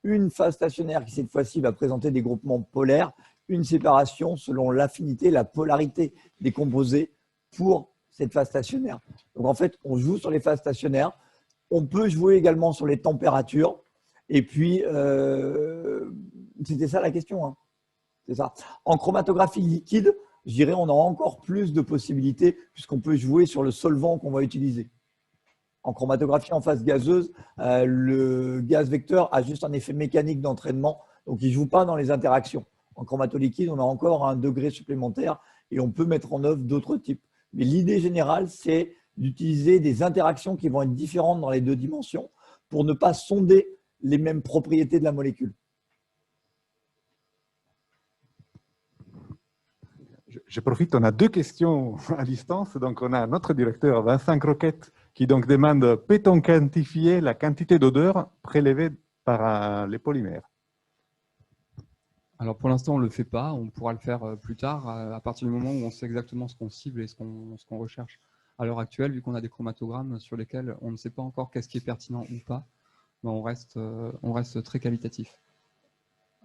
une phase stationnaire qui, cette fois-ci, va présenter des groupements polaires, une séparation selon l'affinité, la polarité des composés pour cette phase stationnaire. Donc, en fait, on joue sur les phases stationnaires. On peut jouer également sur les températures. Et puis, c'était ça la question. Hein. C'est ça. En chromatographie liquide, je dirais on a encore plus de possibilités puisqu'on peut jouer sur le solvant qu'on va utiliser. En chromatographie en phase gazeuse, le gaz vecteur a juste un effet mécanique d'entraînement, donc il ne joue pas dans les interactions. En chromatoliquide, on a encore un degré supplémentaire et on peut mettre en œuvre d'autres types. Mais l'idée générale, c'est d'utiliser des interactions qui vont être différentes dans les deux dimensions pour ne pas sonder les mêmes propriétés de la molécule. Je profite, on a deux questions à distance. Donc, on a notre directeur, Vincent Croquette, qui donc demande « Peut-on quantifier la quantité d'odeur prélevée par les polymères ?» Alors pour l'instant, on ne le fait pas. On pourra le faire plus tard, à partir du moment où on sait exactement ce qu'on cible et ce qu'on recherche. À l'heure actuelle, vu qu'on a des chromatogrammes sur lesquels on ne sait pas encore qu'est-ce qui est pertinent ou pas, ben on reste très qualitatif.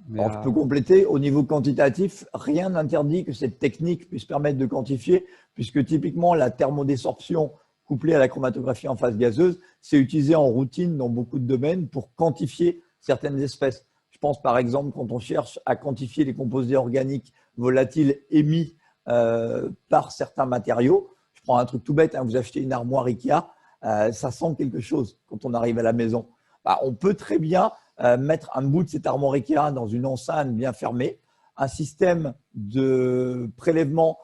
Mais Alors, je peux compléter, au niveau quantitatif, rien n'interdit que cette technique puisse permettre de quantifier, puisque typiquement la thermodésorption couplée à la chromatographie en phase gazeuse, c'est utilisé en routine dans beaucoup de domaines pour quantifier certaines espèces. Je pense par exemple quand on cherche à quantifier les composés organiques volatiles émis par certains matériaux. Je prends un truc tout bête, hein, vous achetez une armoire Ikea, ça sent quelque chose quand on arrive à la maison. Bah, on peut très bien mettre un bout de cette armoire Ikea dans une enceinte bien fermée, un système de prélèvement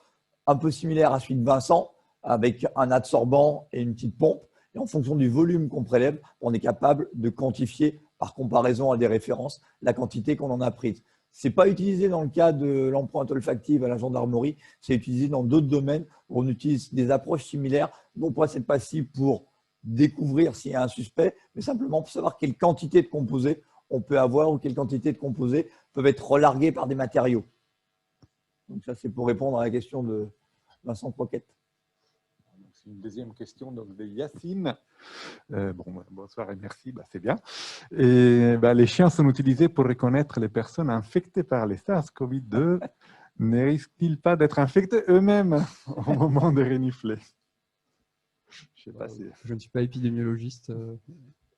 un peu similaire à celui de Vincent, avec un adsorbant et une petite pompe. Et en fonction du volume qu'on prélève, on est capable de quantifier, par comparaison à des références, la quantité qu'on en a prise. Ce n'est pas utilisé dans le cas de l'empreinte olfactive à la gendarmerie, c'est utilisé dans d'autres domaines où on utilise des approches similaires, non pas cette fois-ci pour découvrir s'il y a un suspect, mais simplement pour savoir quelle quantité de composés on peut avoir ou quelle quantité de composés peuvent être relargués par des matériaux. Donc ça, c'est pour répondre à la question de Vincent Croquette. C'est une deuxième question donc, de Yacine. Bonsoir et merci, c'est bien. Et, les chiens sont utilisés pour reconnaître les personnes infectées par les SARS-CoV-2. Ne risquent-ils pas d'être infectés eux-mêmes au moment de renifler? Je sais pas si... Je ne suis pas épidémiologiste.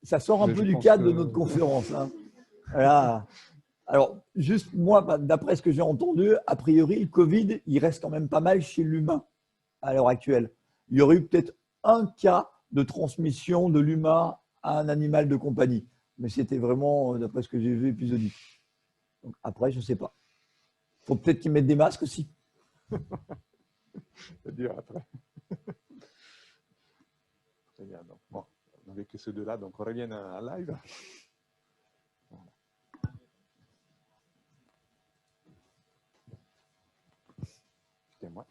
Ça sort un peu du cadre de notre conférence. Hein. Voilà. Alors, juste moi, d'après ce que j'ai entendu, a priori, le Covid, il reste quand même pas mal chez l'humain à l'heure actuelle. Il y aurait eu peut-être un cas de transmission de l'humain à un animal de compagnie. Mais c'était vraiment, d'après ce que j'ai vu, épisodique. Donc, après, je ne sais pas. Il faut peut-être qu'ils mettent des masques aussi. C'est dur après. Très bien. Donc, bon, on n'avait que ceux deux-là, donc on revient à live. Voilà. C'était moi.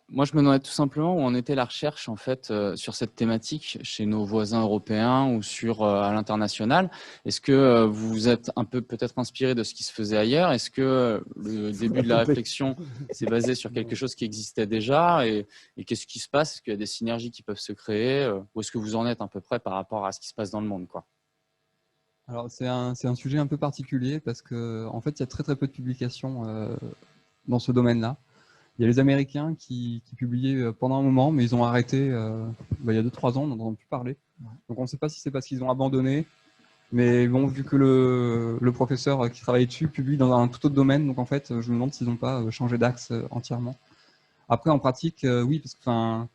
Moi, je me demandais tout simplement où en était la recherche en fait sur cette thématique chez nos voisins européens ou à l'international. Est-ce que vous vous êtes un peu peut-être inspiré de ce qui se faisait ailleurs? Est-ce que le début de la réflexion s'est basé sur quelque chose qui existait déjà? Et qu'est-ce qui se passe? Est-ce qu'il y a des synergies qui peuvent se créer? Où est-ce que vous en êtes à peu près par rapport à ce qui se passe dans le monde, quoi? Alors, c'est un sujet un peu particulier parce qu'en fait, il y a très très peu de publications dans ce domaine-là. Il y a les Américains qui publiaient pendant un moment, mais ils ont arrêté il y a 2-3 ans, on n'en entend plus parler. Donc on ne sait pas si c'est parce qu'ils ont abandonné, mais bon, vu que le professeur qui travaille dessus publie dans un tout autre domaine, donc en fait, je me demande s'ils n'ont pas changé d'axe entièrement. Après, en pratique, oui, parce que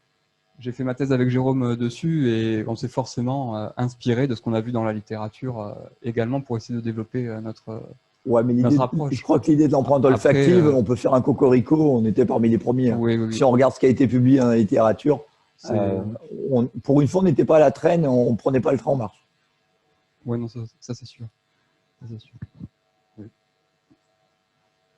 j'ai fait ma thèse avec Jérôme dessus et on s'est forcément inspiré de ce qu'on a vu dans la littérature également pour essayer de développer notre mais je crois que l'idée de l'empreinte olfactive, on peut faire un cocorico, on était parmi les premiers. Oui. Si on regarde ce qui a été publié dans la littérature, pour une fois, on n'était pas à la traîne, on ne prenait pas le train en marche. Oui, non, ça c'est sûr. Oui.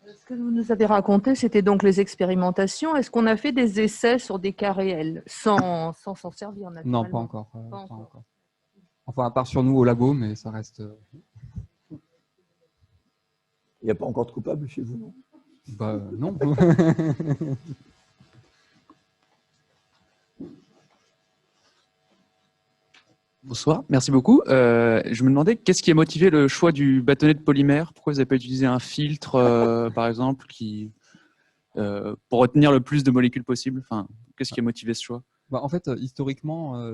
Ce que vous nous avez raconté, c'était donc les expérimentations. Est-ce qu'on a fait des essais sur des cas réels, sans s'en servir naturellement? Non, pas encore. Pas encore. Enfin, à part sur nous au labo, mais ça reste... Il n'y a pas encore de coupable chez vous, non? Non. Bonsoir, merci beaucoup. Je me demandais qu'est-ce qui a motivé le choix du bâtonnet de polymère? Pourquoi vous n'avez pas utilisé un filtre, par exemple, pour retenir le plus de molécules possible? Qu'est-ce qui a motivé ce choix? En fait, historiquement,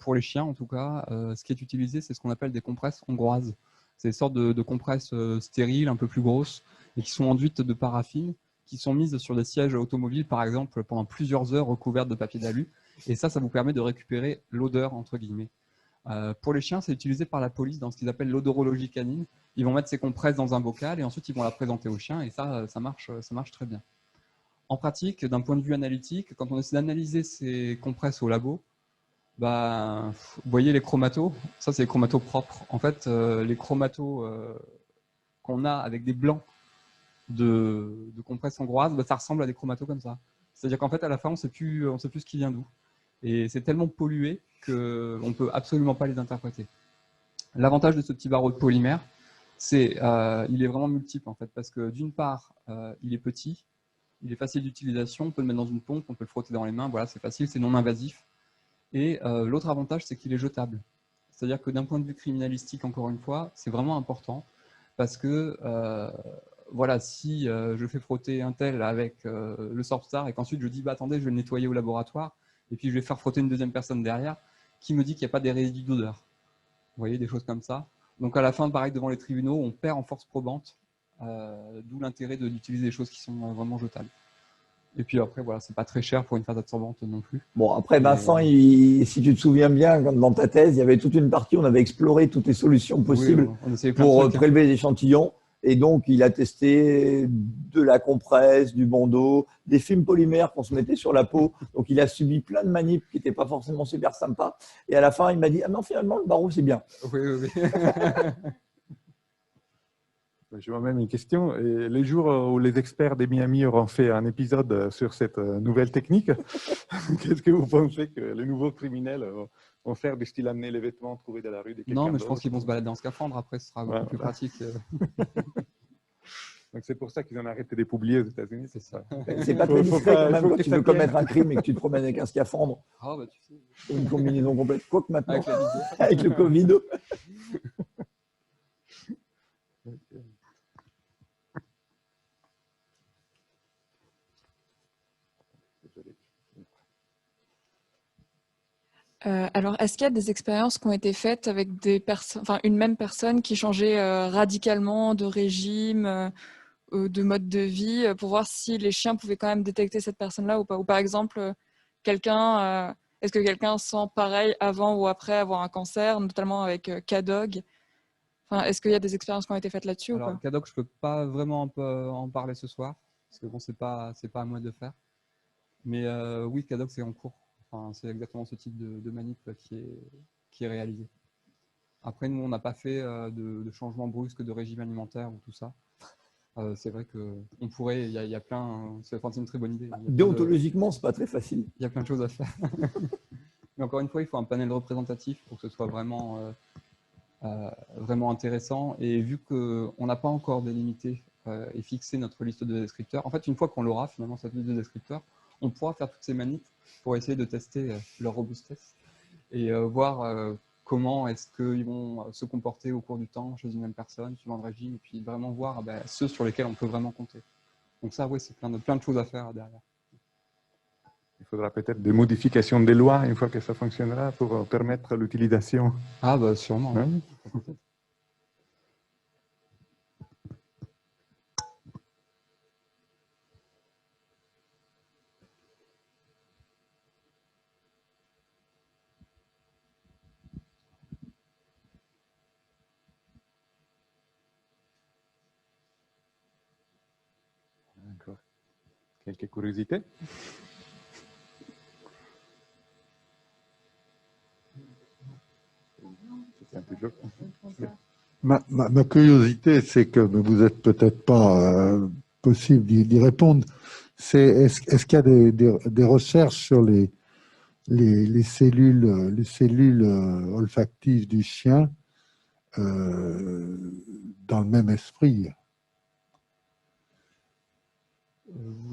pour les chiens en tout cas, ce qui est utilisé, c'est ce qu'on appelle des compresses hongroises. C'est des sortes de compresses stériles, un peu plus grosses, et qui sont enduites de paraffine, qui sont mises sur des sièges automobiles, par exemple, pendant plusieurs heures recouvertes de papier d'alu. Et ça vous permet de récupérer l'odeur, entre guillemets. Pour les chiens, c'est utilisé par la police dans ce qu'ils appellent l'odorologie canine. Ils vont mettre ces compresses dans un bocal et ensuite ils vont la présenter aux chiens et ça marche très bien. En pratique, d'un point de vue analytique, quand on essaie d'analyser ces compresses au labo, bah, vous voyez les chromatos, ça c'est les chromatos propres. En fait, les chromatos qu'on a avec des blancs de compresses hongroises, bah, ça ressemble à des chromatos comme ça. C'est-à-dire qu'en fait, à la fin, on ne sait plus ce qui vient d'où. Et c'est tellement pollué qu'on ne peut absolument pas les interpréter. L'avantage de ce petit barreau de polymère, c'est il est vraiment multiple en fait, parce que d'une part, il est petit, il est facile d'utilisation, on peut le mettre dans une pompe, on peut le frotter dans les mains, voilà, c'est facile, c'est non invasif. Et l'autre avantage, c'est qu'il est jetable. C'est-à-dire que d'un point de vue criminalistique, encore une fois, c'est vraiment important, parce que voilà, si je fais frotter un tel avec le Sorpstar et qu'ensuite je dis bah, attendez, je vais le nettoyer au laboratoire et puis je vais faire frotter une deuxième personne derrière, qui me dit qu'il n'y a pas des résidus d'odeur. Vous voyez, des choses comme ça. Donc à la fin, pareil, devant les tribunaux, on perd en force probante, d'où l'intérêt d'utiliser des choses qui sont vraiment jetables. Et puis après, voilà, c'est pas très cher pour une phase absorbante non plus. Bon, après, Vincent, si tu te souviens bien, dans ta thèse, il y avait toute une partie, on avait exploré toutes les solutions possibles Oui, on essayait plein de pour trucs, hein. prélever les échantillons. Et donc, il a testé de la compresse, du bandeau, des films polymères qu'on se mettait sur la peau. Donc, il a subi plein de manips qui n'étaient pas forcément super sympas. Et à la fin, il m'a dit « Ah non, finalement, le barreau, c'est bien. » Oui, oui, oui. J'ai moi-même une question. Et les jours où les experts des Miami auront fait un épisode sur cette nouvelle technique, qu'est-ce que vous pensez que les nouveaux criminels vont faire du style amener les vêtements trouvés dans la rue de quelqu'un Non, mais je pense d'autre? qu'ils vont se balader en scaphandre. Après, ce sera beaucoup plus pratique. Donc c'est pour ça qu'ils ont arrêté de les publier aux États-Unis. C'est ça. C'est pas très discret quand même quand tu veux commettre un crime et que tu te promènes avec un scaphandre. Ah, bah, tu sais. Ou une combinaison complète. Quoique maintenant, Avec la visière. avec le Covid. Alors, est-ce qu'il y a des expériences qui ont été faites avec des personnes, enfin une même personne qui changeait radicalement de régime, de mode de vie, pour voir si les chiens pouvaient quand même détecter cette personne-là ou pas? Ou par exemple, est-ce que quelqu'un sent pareil avant ou après avoir un cancer, notamment avec K-Dog? Enfin, est-ce qu'il y a des expériences qui ont été faites là-dessus ou Alors, pas? K-Dog, je peux pas vraiment en parler ce soir, parce que bon, c'est pas à moi de faire. Mais oui, K-Dog, c'est en cours. Enfin, c'est exactement ce type de manip qui est réalisé. Après, nous, on n'a pas fait de changement brusque de régime alimentaire ou tout ça. C'est vrai qu'on pourrait, il y a plein, c'est une très bonne idée. Déontologiquement, c'est pas très facile. Il y a plein de choses à faire. Mais encore une fois, il faut un panel représentatif pour que ce soit vraiment, vraiment intéressant. Et vu qu'on n'a pas encore délimité et fixé notre liste de descripteurs, en fait, une fois qu'on l'aura, finalement, cette liste de descripteurs, on pourra faire toutes ces manips pour essayer de tester leur robustesse et voir comment est-ce qu'ils vont se comporter au cours du temps chez une même personne, suivant le régime, et puis vraiment voir ceux sur lesquels on peut vraiment compter. Donc ça, oui, c'est plein de choses à faire derrière. Il faudra peut-être des modifications des lois une fois que ça fonctionnera pour permettre l'utilisation. Ah bah sûrement. Hein? D'accord. Quelques curiosités? Ma curiosité, c'est que mais vous n'êtes peut-être pas possible d'y répondre. C'est est-ce qu'il y a des recherches sur les cellules olfactives du chien dans le même esprit?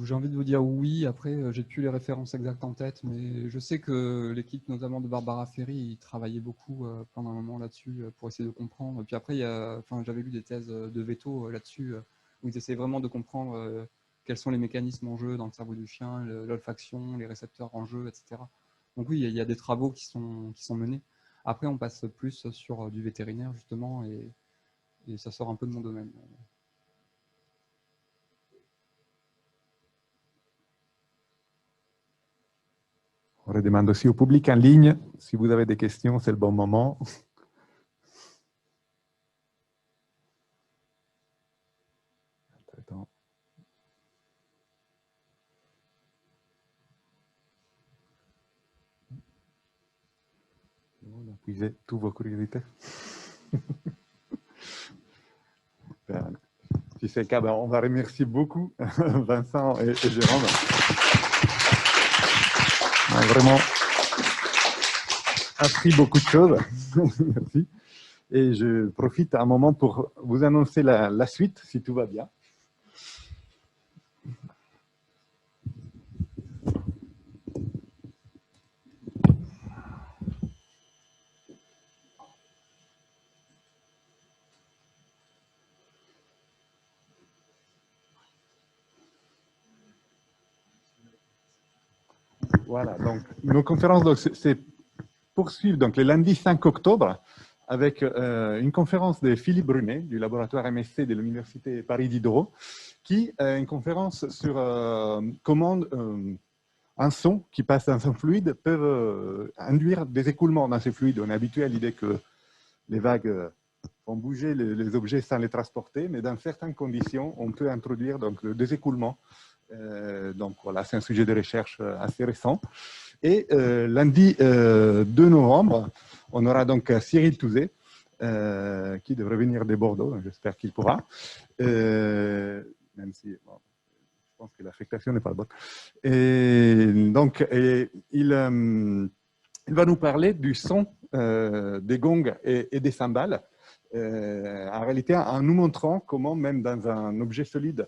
J'ai envie de vous dire oui, après j'ai plus les références exactes en tête, mais je sais que l'équipe notamment de Barbara Ferry il travaillait beaucoup pendant un moment là-dessus pour essayer de comprendre. Et puis après, j'avais lu des thèses de veto là-dessus où ils essayaient vraiment de comprendre quels sont les mécanismes en jeu dans le cerveau du chien, l'olfaction, les récepteurs en jeu, etc. Donc oui, il y a des travaux qui sont menés. Après, on passe plus sur du vétérinaire justement et ça sort un peu de mon domaine. On redemande aussi au public en ligne, si vous avez des questions, c'est le bon moment. épuisé toutes vos curiosités. Si c'est le cas, on va remercier beaucoup Vincent et Jérôme. On a vraiment appris beaucoup de choses. Merci. Et je profite un moment pour vous annoncer la suite, si tout va bien. Voilà, donc nos conférences c'est poursuivre donc le lundi 5 octobre avec une conférence de Philippe Brunet du laboratoire MSC de l'Université Paris Diderot, qui est une conférence sur comment un son qui passe dans un fluide peut induire des écoulements dans ces fluides. On est habitué à l'idée que les vagues font bouger les objets sans les transporter, mais dans certaines conditions, on peut introduire donc, le désécoulement. Donc voilà, c'est un sujet de recherche assez récent. Et lundi 2 novembre, on aura donc Cyril Touzé, qui devrait venir de Bordeaux, j'espère qu'il pourra, même si bon, je pense que l'affectation n'est pas bonne. Et donc, il va nous parler du son des gongs et des cymbales, en réalité en nous montrant comment même dans un objet solide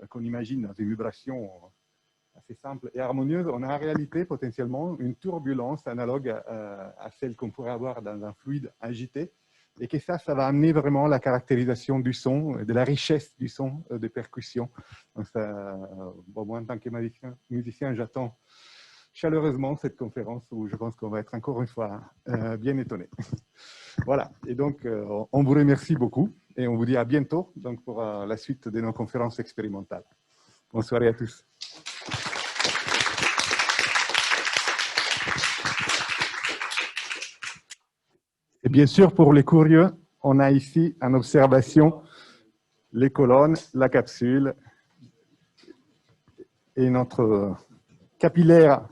qu'on imagine dans des vibrations assez simples et harmonieuses, on a en réalité potentiellement une turbulence analogue à celle qu'on pourrait avoir dans un fluide agité, et que ça va amener vraiment la caractérisation du son, de la richesse du son des percussions. Donc ça, bon, moi, en tant que musicien, j'attends chaleureusement cette conférence où je pense qu'on va être encore une fois bien étonné. Voilà, et donc on vous remercie beaucoup et on vous dit à bientôt donc, pour la suite de nos conférences expérimentales. Bonne soirée à tous. Et bien sûr, pour les curieux, on a ici en observation les colonnes, la capsule et notre capillaire.